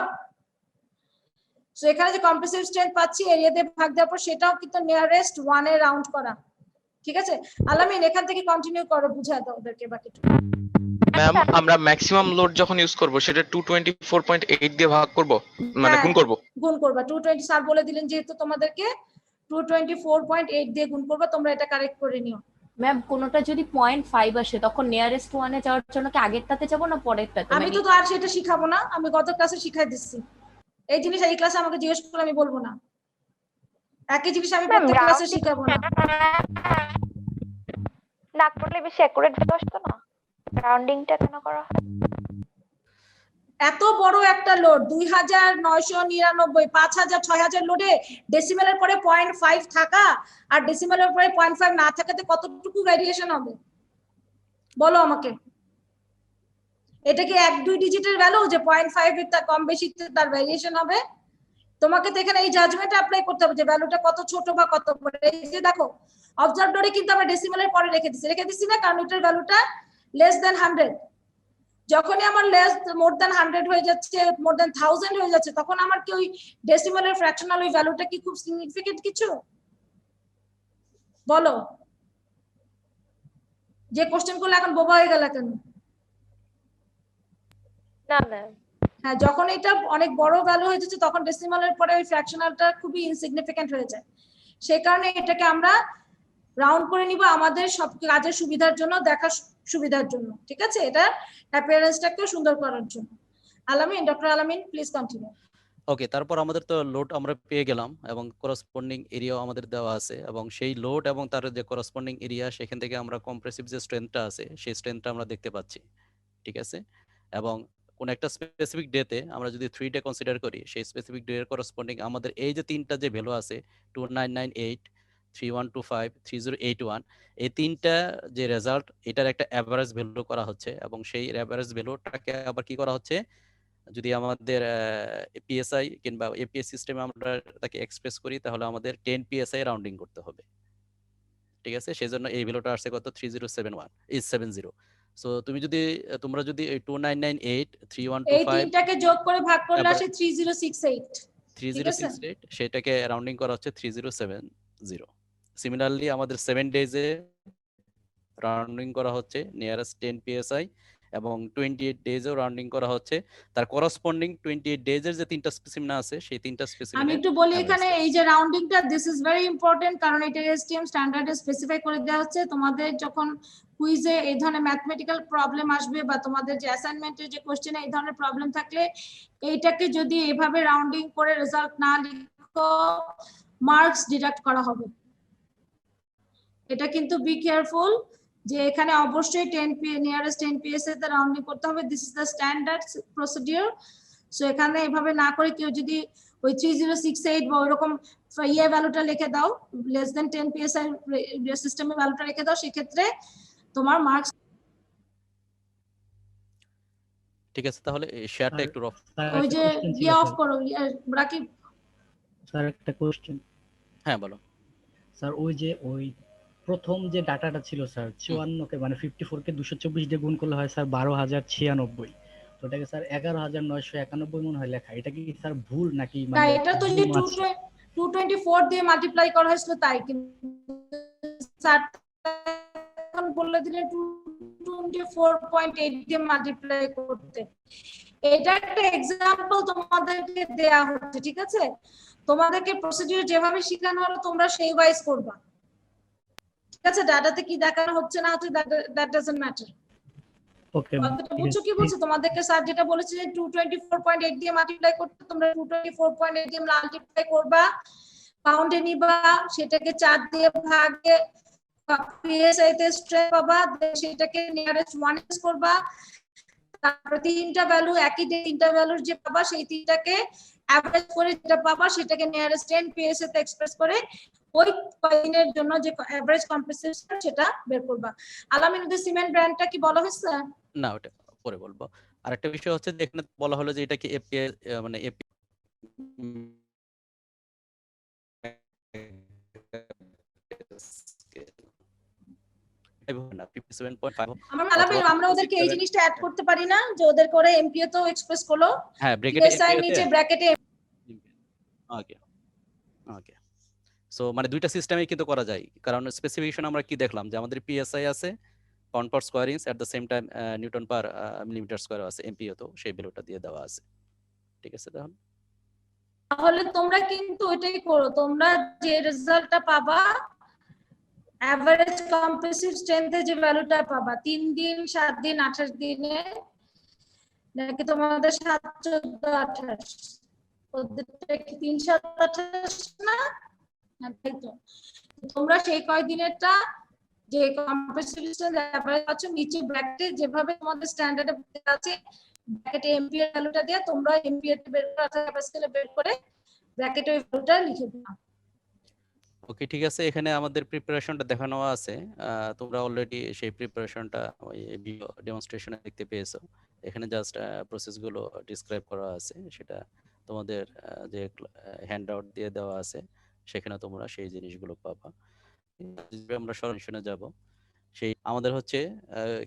সো এখানে যে কম্প্রেসিভ স্ট্রেংথ পাচ্ছি এরিয়া দিয়ে ভাগ দেওয়ার পর সেটাও কিন্তু নিয়ারেস্ট 1 এ রাউন্ড করা। ঠিক আছে, আলামিন এখান থেকে কন্টিনিউ করো, বুঝা দাও ওদেরকে বাকিটা। ম্যাম আমরা ম্যাক্সিমাম লোড যখন ইউজ করব সেটা 224.8 দিয়ে ভাগ করব, মানে গুণ করব। গুণ করবা 220, স্যার বলে দিলেন যেহেতু তোমাদেরকে 224.8 দিয়ে গুণ করবা, তোমরা এটা কারেক্ট করে নিও। ম্যাম কোনটা যদি 0.5 আসে তখন নিয়ারেস্ট 1 এ যাওয়ার জন্য কি আগেরটাতে যাব না পরেরটাতে? আমি তো আর সেটা শিখাবো না, আমি গত ক্লাসে শিখাই দিচ্ছি। এই জিনিস এই ক্লাসে আমাকে জিজ্ঞেস করে আমি বলবো না, একই জিনিস আমি প্রত্যেক ক্লাসে শিখাবো না। না করলে বেশি অ্যাকুরেট ভ্যালু আসতো না, রাউন্ডিংটা কেন করা হয়? এত বড় একটা লোড 2999 5000 6000 লোডে ডেসিমেলের পরে 0.5 থাকা আর ডেসিমেলের পরে 0.5 না থাকাতে কতটুকু ভেরিয়েশন হবে বলো আমাকে। এটা কি 1-2 ডিজিটের ভ্যালু যে 0.5 এর কম বেশি তার ভেরিয়েশন হবে? তোমাকে তো এখানে এই জাজমেন্ট অ্যাপ্লাই করতে হবে যে ভ্যালুটা কত ছোট বা কত বড়। এই যে দেখো অবজারভডরে কিন্তু আমরা ডেসিমেলের পরে রেখে দিছি না, কারণ এটার ভ্যালুটা লেস দ্যান 100। যখনই আমার মোর দ্যান 100 হয়ে যাচ্ছে, মোর দ্যান 1000 হয়ে যাচ্ছে, তখন আমার কি ওই ডেসিমেলের ফ্র্যাকশনাল ওই ভ্যালুটা কি খুব সিগনিফিকেন্ট কিছু বলো? যে কোশ্চেন গুলো এখন বোবা হয়ে গেল কেন? না ম্যাম। হ্যাঁ, যখন এটা অনেক বড় ভ্যালু হয়ে যাচ্ছে তখন ডেসিমালের পরে ওই ফ্র্যাকশনালটা খুবই ইনসিগনিফিকেন্ট হয়ে যায়। সেই কারণে এটাকে আমরা রাউন্ড করে নিব আমাদের সব কাজের সুবিধার জন্য, দেখার সুবিধার জন্য, ঠিক আছে? এটা অ্যাপিয়ারেন্সটাকে সুন্দর করার জন্য। আলামিন, ডক্টর আলামিন প্লিজ কন্টিনিউ। ওকে, তারপর আমাদের তো লোড আমরা পেয়ে গেলাম এবং করসপন্ডিং এরিয়াও আমাদের দেওয়া আছে, এবং সেই লোড এবং তার যে করসপন্ডিং এরিয়া সেখান থেকে আমরা কম্প্রেসিভ যে স্ট্রেংথটা আছে সেই স্ট্রেংথটা আমরা দেখতে পাচ্ছি, ঠিক আছে? এবং কোন একটা স্পেসিফিক ডেতে আমরা যদি 3 ডে কনসিডার করি, সেই স্পেসিফিক ডে এর করসপন্ডিং আমাদের এই যে তিনটা যে ভ্যালু আছে 2998, 3125, 3081, এই তিনটা যে রেজাল্ট এটার একটা অ্যাভারেজ ভ্যালু করা হচ্ছে, এবং সেই অ্যাভারেজ ভ্যালুটাকে আবার কি করা হচ্ছে, যদি আমাদের পিএসআই কিংবা এপিএস সিস্টেমে আমরা তাকে এক্সপ্রেস করি তাহলে আমাদের 10 পিএসআই রাউন্ডিং করতে হবে, ঠিক আছে? সেজন্য এই ভ্যালুটা আসছে কত 3071 সো তোমরা যদি 2998 এই 3125 তিনটাকে যোগ করে ভাগ করলে আসে 3068 সেটাকে রাউন্ডিং করা হচ্ছে 3070। সিমিলারলি আমাদের 7 ডেজে রাউন্ডিং করা হচ্ছে নিয়ারেস্ট 10 পিএসআই, এবং 28 ডেজেও রাউন্ডিং করা হচ্ছে তার করসপন্ডিং 28 ডেজের যে তিনটা স্পেসিমেন আছে সেই তিনটা স্পেসিমেন। আমি একটু বলি এখানে এই যে রাউন্ডিংটা, দিস ইজ ভেরি ইম্পর্টেন্ট, কারণ এটা এসটিএম স্ট্যান্ডার্ডে স্পেসিফাই করে দেওয়া হচ্ছে। তোমাদের যখন কুইজে এই ধরনের ম্যাথমেটিক্যাল প্রবলেম আসবে বা তোমাদের যে অ্যাসাইনমেন্টের যে কোশ্চেনে এই ধরনের প্রবলেম থাকলে এইটাকে যদি এভাবে রাউন্ডিং করে রেজাল্ট না লিখো মার্কস ডিডাক্ট করা হবে। এটা কিন্তু বি কেয়ারফুল যে এখানে অবশ্যই 10 নিয়ারেস্ট 10 পিএসআই তে রাউন্ডিং করতে হবে। This is the standard procedure. So এখানে এভাবে না করে কেউ যদি ওই 3068 বা ওইরকম ইয়ে ভ্যালুটা লিখে দাও, লেস দেন 10 পিএসআই সিস্টেমে ভ্যালুটা লিখে দাও, সেক্ষেত্রে তোমার মার্কস। ঠিক আছে, তাহলে শেয়ারটা একটু অফ, ওই যে ইয়ে অফ করো রাকিব। স্যার একটা কোশ্চেন। হ্যাঁ বলো স্যার। ওই প্রথম যে ডাটাটা ছিল স্যার 54 কে মানে 54 কে 224 দিয়ে গুণ করলে হয় স্যার 12096, তো এটাকে স্যার 11991 মনে হয় লেখা। এটা কি স্যার ভুল নাকি? না, এটা তো যে 224 দিয়ে মাল্টিপ্লাই করা হয়েছিল তাই, কিন্তু স্যার এখন বলে দিলে 224.8 দিয়ে মাল্টিপ্লাই করতে। এটা একটা এক্সাম্পল তোমাদেরকে দেয়া হচ্ছে, ঠিক আছে? তোমাদেরকে প্রসিডিউর যেভাবে শেখানো হলো তোমরা সেই ওয়াইজ করবা, ঠিক আছে? ডাটাতে কি দেখানো হচ্ছে না হচ্ছে দ্যাট ডাজন্ট ম্যাটার। ওকে, বুঝছো কি বলছো? তোমাদেরকে স্যার যেটা বলেছে যে 224.8 দিয়ে মাল্টিপ্লাই করতে, তোমরা 224.8 দিয়ে মাল্টিপ্লাই করবা, পাউন্ডে নিবা, সেটাকে 4 দিয়ে ভাগে পিএসআই তে স্ট্রেংথ পাবা, সেটাকে নিয়ারেস্ট 1 করবা, তারপর তিনটা ভ্যালু একই তিনটা ভ্যালুর যে পাবা সেই তিনটাকে অ্যাভারেজ করে যেটা পাবা সেটাকে নিয়ারেস্ট 10 পিএসআই তে এক্সপ্রেস করে ওই কয়েনের জন্য যে এভারেজ কম্প্রেসিভ সেটা বের করবা। আলামিন, ওদের সিমেন্ট ব্র্যান্ডটা কি বলা হয়েছে? না, ওটা পরে বলবো। আরেকটা বিষয় হচ্ছে যে এখানে বলা হলো যে এটা কি এপিএস মানে আমরা ওদেরকে এই জিনিসটা অ্যাড করতে পারি না যে ওদের করে এমপিও তো এক্সপ্রেস করলো। হ্যাঁ, ব্র্যাকেটে নিচে ব্র্যাকেটে। ওকে ওকে, সো মানে দুইটা সিস্টেমে কিন্তু করা যায়, কারণ স্পেসিফিকেশন আমরা কি দেখলাম যে আমাদের পিএসআই আছে, pound per square inch, at the same time Newton per millimetre square আছে, এমপিও তো সেই ভ্যালুটা দিয়ে দেওয়া আছে, ঠিক আছে? তাহলে তোমরা কিন্তু ওইটাই করো, তোমরা যে রেজাল্টটা পাবা এভারেজ কম্প্রেসিভ স্ট্রেংথে যে ভ্যালুটা পাবা 3 দিন 7 দিন 28 দিনে নাকি তোমাদের 7 14 28 ওদেরটা কি 3 7 28 না? তাই তো, তোমরা সেই কয়দিনেরটা যে কম্প্রেসিভ স্ট্রেংথ এভারেজ আছে নিচে ব্র্যাকেটে যেভাবে তোমাদের স্ট্যান্ডার্ডে আছে ব্র্যাকেটে এমপিএ ভ্যালুটা দিয়ে তোমরা এমপিএ বের করে অথবা ক্যাপাসিটর বের করে ব্র্যাকেটে ওই ভ্যালুটা লিখে দাও। ওকে, ঠিক আছে। এখানে আমাদের প্রিপারেশনটা দেখানো আছে, তোমরা অলরেডি সেই প্রিপারেশনটা ওই ভিডিও ডেমনস্ট্রেশনে দেখতে পেয়েছো। এখানে জাস্ট প্রসেসগুলো ডিসক্রাইব করা আছে, সেটা তোমাদের যে হ্যান্ড আউট দিয়ে দেওয়া আছে সেখানে তোমরা সেই জিনিসগুলো পাবা। আমরা সরাসরি যাব, সেই আমাদের হচ্ছে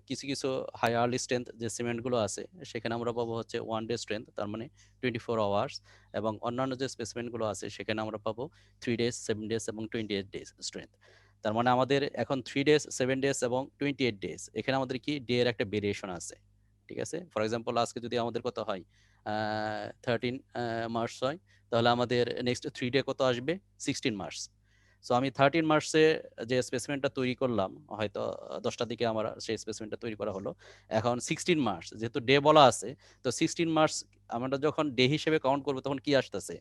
কিছু কিছু হাই আর্লি স্ট্রেংথ যে সিমেন্টগুলো আছে সেখানে আমরা পাবো হচ্ছে 1 ডে স্ট্রেংথ, তার মানে 24 আওয়ার্স, এবং অন্যান্য যে স্পেসিমেন্টগুলো আছে সেখানে আমরা পাবো 3 ডেজ, 7 ডেজ এবং 28 ডেজ স্ট্রেংথ। তার মানে আমাদের এখন 3 ডেজ, 7 ডেজ এবং 28 ডেজ, এখানে আমাদের কি ডে এর একটা ভেরিয়েশন আছে, ঠিক আছে। ফর এক্সাম্পল আজকে যদি আমাদের কত হয় 13 মার্চ হয়, তাহলে আমাদের নেক্সট 3 ডে কত আসবে 16 মার্চ। সো আমি 13 মার্চে যে স্পেসিমেন্টটা তৈরি করলাম, হয়তো 10টার দিকে আমার সেই স্পেসিমেন্টটা তৈরি করা হলো। এখন 16 মার্চ যেহেতু ডে বলা আছে, তো 16 মার্চ আমরা যখন ডে হিসেবে কাউন্ট করবো তখন কি আসতেছে,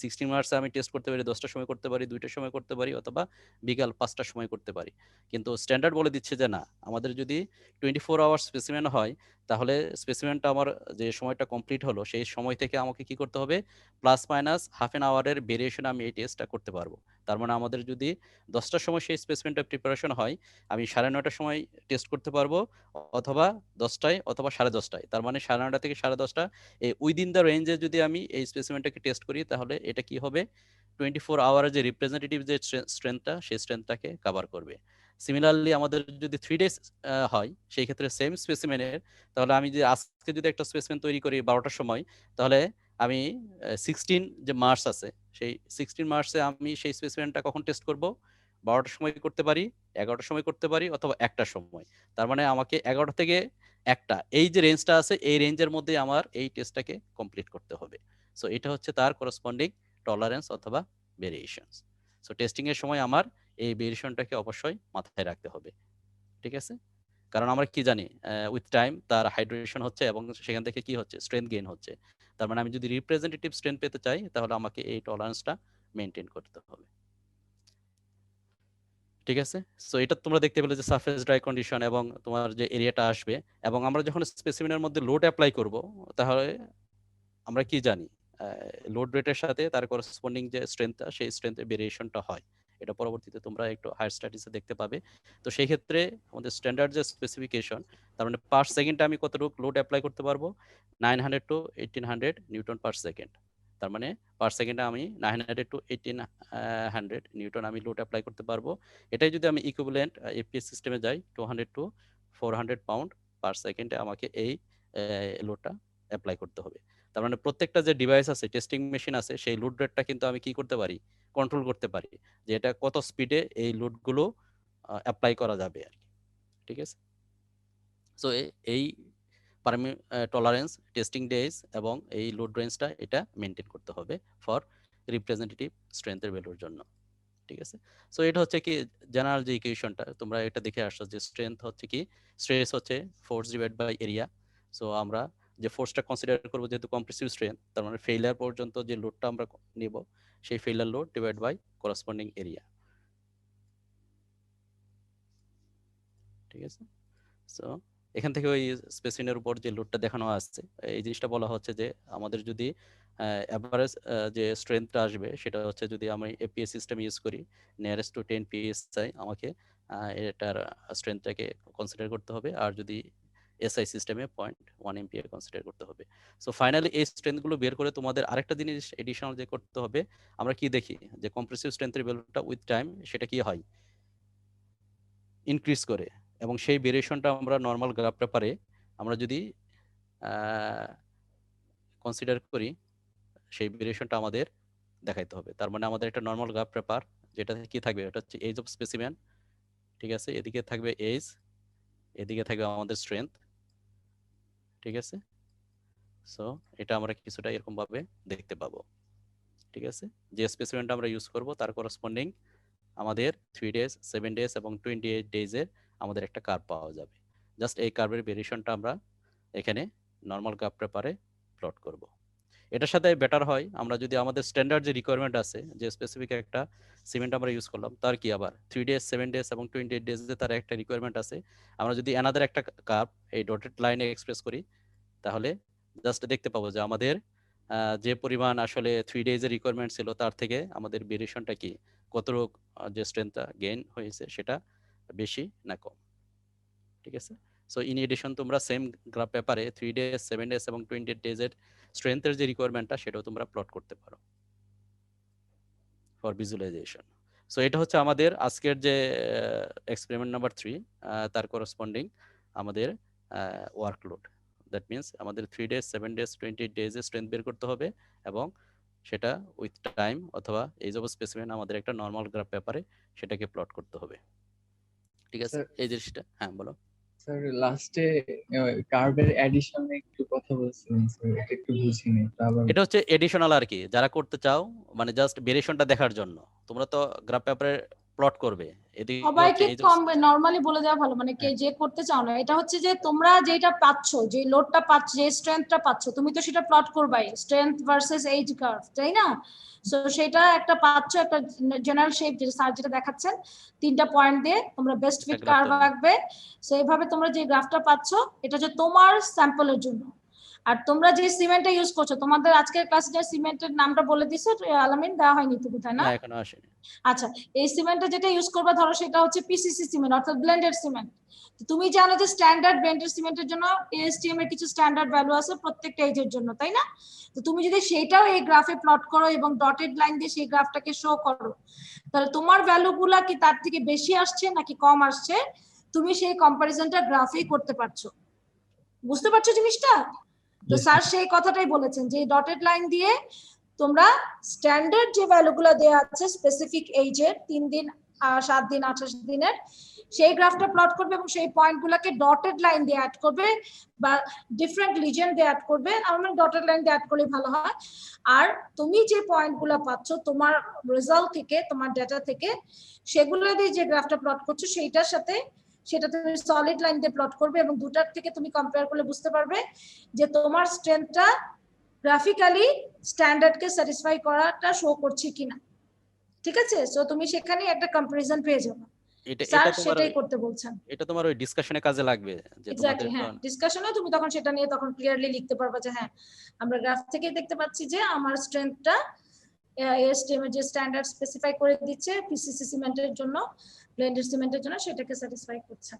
16 মার্চে আমি টেস্ট করতে পারি 10টার সময় করতে পারি, 2টার সময় করতে পারি, অথবা বিকাল 5টার সময় করতে পারি। কিন্তু স্ট্যান্ডার্ড বলে দিচ্ছে যে না, আমাদের যদি 24 আওয়ার স্পেসিমেন হয় তাহলে স্পেসিমেনটা আমার যে সময়টা কমপ্লিট হলো সেই সময় থেকে আমাকে কি করতে হবে, প্লাস মাইনাস হাফ এন আওয়ারের ভেরিয়েশন আমি এই টেস্টটা করতে পারবো। তার মানে আমাদের যদি 10টার সময় সেই স্পেসিমেনটা প্রিপারেশন হয়, আমি 9:30টার সময় টেস্ট করতে পারবো, অথবা 10টায় অথবা 10:30টায়। তার মানে 9:30 থেকে 10:30 এই উইদিন দ্য রেঞ্জে যদি আমি এই স্পেসিমেনটাকে টেস্ট করি, তাহলে এটা কি হবে, 24 আওয়ারের যে রিপ্রেজেন্টেটিভ যে স্ট্রেংথটা সেই স্ট্রেংথটাকে কভার করবে। সিমিলারলি আমাদের যদি 3 ডেজ হয়, সেই ক্ষেত্রে সেম স্পেসিমেনের, তাহলে আমি যে আজকে যদি একটা স্পেসিমেন তৈরি করি 12টার সময়, তাহলে আমি 16 যে মার্চ আছে সেই 16 মার্চে আমি সেই স্পেসিমেনটা কখন টেস্ট করব, 12টার সময় করতে পারি, 11টার সময় করতে পারি, অথবা 1টার সময়। তার মানে আমাকে 11টা থেকে 1টা এই যে রেঞ্জটা আছে এই রেঞ্জের মধ্যে আমার এই টেস্টটাকে কমপ্লিট করতে হবে। সো এটা হচ্ছে তার করসপন্ডিং টলারেন্স অথবা ভেরিয়েশনস। সো টেস্টিং এর সময় আমার এই ভেরিয়েশনটাকে অবশ্যই মাথায় রাখতে হবে, ঠিক আছে। কারণ আমরা কি জানি উইথ টাইম তার হাইড্রেশন হচ্ছে এবং সেখান থেকে কি হচ্ছে, স্ট্রেংথ গেইন হচ্ছে। তার মানে আমি যদি রিপ্রেজেন্টেটিভ স্ট্রেংথ পেতে চাই তাহলে আমাকে এই টলারেন্সটা মেনটেন করতে হবে, ঠিক আছে। সো এটা তোমরা দেখতে পেলে যে সারফেস ড্রাই কন্ডিশন এবং তোমার যে এরিয়াটা আসবে, এবং আমরা যখন স্পেসিমেনের মধ্যে লোড অ্যাপ্লাই করব, তাহলে আমরা কি জানি লোড রেটের সাথে তার করসপন্ডিং যে স্ট্রেংথটা সেই স্ট্রেংথের ভেরিয়েশনটা হয়। এটা পরবর্তীতে তোমরা একটু হায়ার স্টাডিজে দেখতে পাবে। তো সেই ক্ষেত্রে আমাদের স্ট্যান্ডার্ড যে স্পেসিফিকেশন, তার মানে পার সেকেন্ডে আমি কতটুকু লোড অ্যাপ্লাই করতে পারবো, 900 to 1800 নিউটন পার সেকেন্ড। তার মানে পার সেকেন্ডে আমি 900 to 1800 নিউটন আমি লোড অ্যাপ্লাই করতে পারবো। এটাই যদি আমি ইকুইভ্যালেন্ট এফপিএস সিস্টেমে যাই, 200 to 400 পাউন্ড পার সেকেন্ডে আমাকে এই লোডটা অ্যাপ্লাই করতে হবে। তার মানে প্রত্যেকটা যে ডিভাইস আছে, টেস্টিং মেশিন আছে, সেই লোড রেটটা কিন্তু আমি কি করতে পারি, কন্ট্রোল করতে পারি, যে এটা কত স্পিডে এই লোডগুলো অ্যাপ্লাই করা যাবে আর কি, ঠিক আছে। সো এই টলারেন্স, টেস্টিং ডেজ এবং এই লোড রেঞ্জটা এটা মেনটেন করতে হবে ফর রিপ্রেজেন্টেটিভ স্ট্রেংথের ভ্যালুর জন্য, ঠিক আছে। সো এটা হচ্ছে কি জেনারেল যে ইকুয়েশনটা তোমরা এটা দেখে আসছো, যে স্ট্রেংথ হচ্ছে কি, স্ট্রেস হচ্ছে force divide by area. So আমরা যে ফোর্সটা কনসিডার করবো যেহেতু কম্প্রেসিভ স্ট্রেংথ, তার মানে ফেইলিয়ার পর্যন্ত যে লোডটা আমরা নিব সেই failure load divide by corresponding area, ঠিক আছে। সো এখান থেকে ওই স্পেসিনের উপর যে লোডটা দেখানো আছে, এই জিনিসটা বলা হচ্ছে যে আমাদের যদি অ্যাভারেজ যে স্ট্রেংথটা আসবে সেটা হচ্ছে, যদি আমি এপিএস সিস্টেম ইউজ করি নিয়ারেস্ট টু 10 পিএসআই, আমাকে এটার স্ট্রেংথটাকে কনসিডার করতে হবে, আর যদি এসআই সিস্টেমে 0.1 এমপিএ কনসিডার করতে হবে। সো ফাইনালি এই স্ট্রেংথগুলো বের করে তোমাদের আরেকটা জিনিস এডিশনাল যে করতে হবে, আমরা কি দেখি যে কম্প্রেসিভ স্ট্রেংথের ভ্যালুটা উইথ টাইম সেটা কি হয়, ইনক্রিজ করে, এবং সেই ভেরিয়েশনটা আমরা নর্মাল গ্রাফ পেপারে আমরা যদি কনসিডার করি, সেই ভেরিয়েশনটা আমাদের দেখাইতে হবে। তার মানে আমাদের একটা নর্মাল গ্রাফ পেপার যেটা কি থাকবে, এটা হচ্ছে এজ অফ স্পেসিমেন, ঠিক আছে, এদিকে থাকবে এজ, এদিকে থাকবে আমাদের স্ট্রেংথ, ঠিক আছে। সো এটা আমরা কিছুটা এরকম ভাবে দেখতে পাবো, ঠিক আছে। যে স্পেসিমেনটা আমরা ইউজ করব তার করসপন্ডিং আমাদের 3 ডেজ, 7 ডেজ এবং 28 ডেজের আমাদের একটা কার্ভ পাওয়া যাবে। জাস্ট এই কার্ভের ভেরিয়েশনটা আমরা এখানে নর্মাল গ্রাফ পেপারে প্লট করব। এটার সাথে বেটার হয় আমরা যদি আমাদের স্ট্যান্ডার্ড যে রিকোয়ারমেন্ট আছে, যে স্পেসিফিক একটা সিমেন্ট আমরা ইউজ করলাম, তার কি আবার 3 ডেজ, 7 ডেজ এবং 28 ডেজে তার একটা রিকোয়ারমেন্ট আছে, আমরা যদি অ্যানাদার একটা কার্ভ এই ডটেড লাইনে এক্সপ্রেস করি, তাহলে জাস্ট দেখতে পাবো যে আমাদের যে পরিমাণ আসলে 3 days এর রিকোয়ারমেন্ট ছিল তার থেকে আমাদের ভেরিয়েশনটা কি, কতটুকু যে স্ট্রেংথটা গেইন হয়েছে সেটা বেশি না কম। ঠিক আছে, সো ইন এডিশন তোমরা সেম গ্রাফ পেপারে 3 days, 7 days এবং 28 days এর স্ট্রেংথের যে রিকোয়ারমেন্টটা সেটাও তোমরা প্লট করতে পারো ফর ভিজুয়ালাইজেশন। সো এটা হচ্ছে আমাদের আজকের যে এক্সপেরিমেন্ট নাম্বার 3, তার করসপন্ডিং আমাদের ওয়ার্কলোড। দ্যাট মিনস আমাদের 3 days, 7 days, 28 days এর স্ট্রেংথ বের করতে হবে এবং সেটা উইথ টাইম অথবা এজ অফ স্পেসিমেন আমাদের একটা নর্মাল গ্রাফ পেপারে সেটাকে প্লট করতে হবে। ঠিক আছে, এই জিনিসটা হ্যাঁ বলো। স্যার লাস্টে কার্ভের এডিশনে একটু কথা বলছিলেন স্যার, এটা একটু বুঝিনি। এটা হচ্ছে এডিশনাল আর কি, যারা করতে চাও মানে জাস্ট ভেরিয়েশনটা দেখার জন্য। তোমরা তো গ্রাফ পেপারে প্লট করবে, এদিকে সবাইকে নরমালি বলে দেওয়া ভালো, মানে কে যে করতে চাও না, এটা হচ্ছে যে তোমরা যেটা পাচ্ছ, যে লোডটা পাচ্ছ, যে স্ট্রেংথটা পাচ্ছ, তুমি তো সেটা প্লট করবাই, স্ট্রেংথ ভার্সেস এইজ কার্ভ, তাই না? সো সেটা একটা পাচ্ছ, একটা জেনারেল শেপ যেটা স্যার যেটা দেখাচ্ছেন 3টা পয়েন্ট দিয়ে তোমরা বেস্ট ফিট কার্ভ আঁকবে। সো এইভাবে তোমরা যে গ্রাফটা পাচ্ছ এটা হচ্ছে তোমার স্যাম্পলের জন্য। আর তোমরা যে সিমেন্টটা ইউজ করছো, তোমাদের আজকের ক্লাসে যে সিমেন্টের নামটা বলে দিছো আলামিন, দেওয়া হয়নি তো কোথায় না? এখনো আসেনি। আচ্ছা, এই সিমেন্টটা যেটা ইউজ করবে ধরো সেটা হচ্ছে পিসিসি সিমেন্ট অর্থাৎ ব্লেন্ডেড সিমেন্ট। তুমি জানো যে স্ট্যান্ডার্ড ব্লেন্ডেড সিমেন্টের জন্য এএসটিএম এর কিছু স্ট্যান্ডার্ড ভ্যালু আছে প্রত্যেকটা এজের জন্য, তাই না? তো তুমি যদি সেটাও এই গ্রাফে প্লট করো এবং ডটেড লাইন দিয়ে সেই গ্রাফটাকে শো করো, তাহলে তোমার ভ্যালুগুলা কি তার থেকে বেশি আসছে নাকি কম আসছে, তুমি সেই কম্পারিজনটা গ্রাফেই করতে পারছো। বুঝতে পারছো জিনিসটা? তো স্যার সেই কথাটাই বলেছেন যে ডটেড লাইন দিয়ে তোমরা স্ট্যান্ডার্ড যে ভ্যালুগুলো দেওয়া আছে স্পেসিফিক এইজের 3 দিন, 7 দিন, 28 দিনের, সেই গ্রাফটা প্লট করবে এবং সেই পয়েন্টগুলোকে ডটেড লাইন দিয়ে অ্যাড করবে বা ডিফারেন্ট লিজেন্ড দিয়ে অ্যাড করবে। আমার মানে ডটেড লাইন দিয়ে অ্যাড করলে ভালো হয়। আর তুমি যে পয়েন্টগুলো পাচ্ছ তোমার রেজাল্ট থেকে, তোমার ডেটা থেকে, সেগুলো দিয়ে যে গ্রাফটা প্লট করছো সেইটার সাথে সেটা তুমি সলিড লাইন দিয়ে প্লট করবে এবং দুটার থেকে তুমি কম্পেয়ার করলে বুঝতে পারবে যে তোমার স্ট্রেংথটা গ্রাফিক্যালি স্ট্যান্ডার্ডকে স্যাটিসফাই করাটা শো করছে কিনা। ঠিক আছে, সো তুমি সেখানে একটা কম্পারিজন পেয়ে যাবে। স্যার সেটাই করতে বলছেন। এটা তোমার ওই ডিসকাশনে কাজে লাগবে যে তোমাদের হ্যাঁ ডিসকাশনে তুমি তখন সেটা নিয়ে তখন ক্লিয়ারলি লিখতে পারবে যে হ্যাঁ আমরা গ্রাফ থেকে দেখতে পাচ্ছি যে আমার স্ট্রেংথটা এএসটিএম এর যে স্ট্যান্ডার্ড স্পেসিফাই করে দিচ্ছে পিসিসি সিমেন্টের জন্য, ব্লেন্ডেড সিমেন্টের জন্য, সেটাকে স্যাটিসফাই করছে।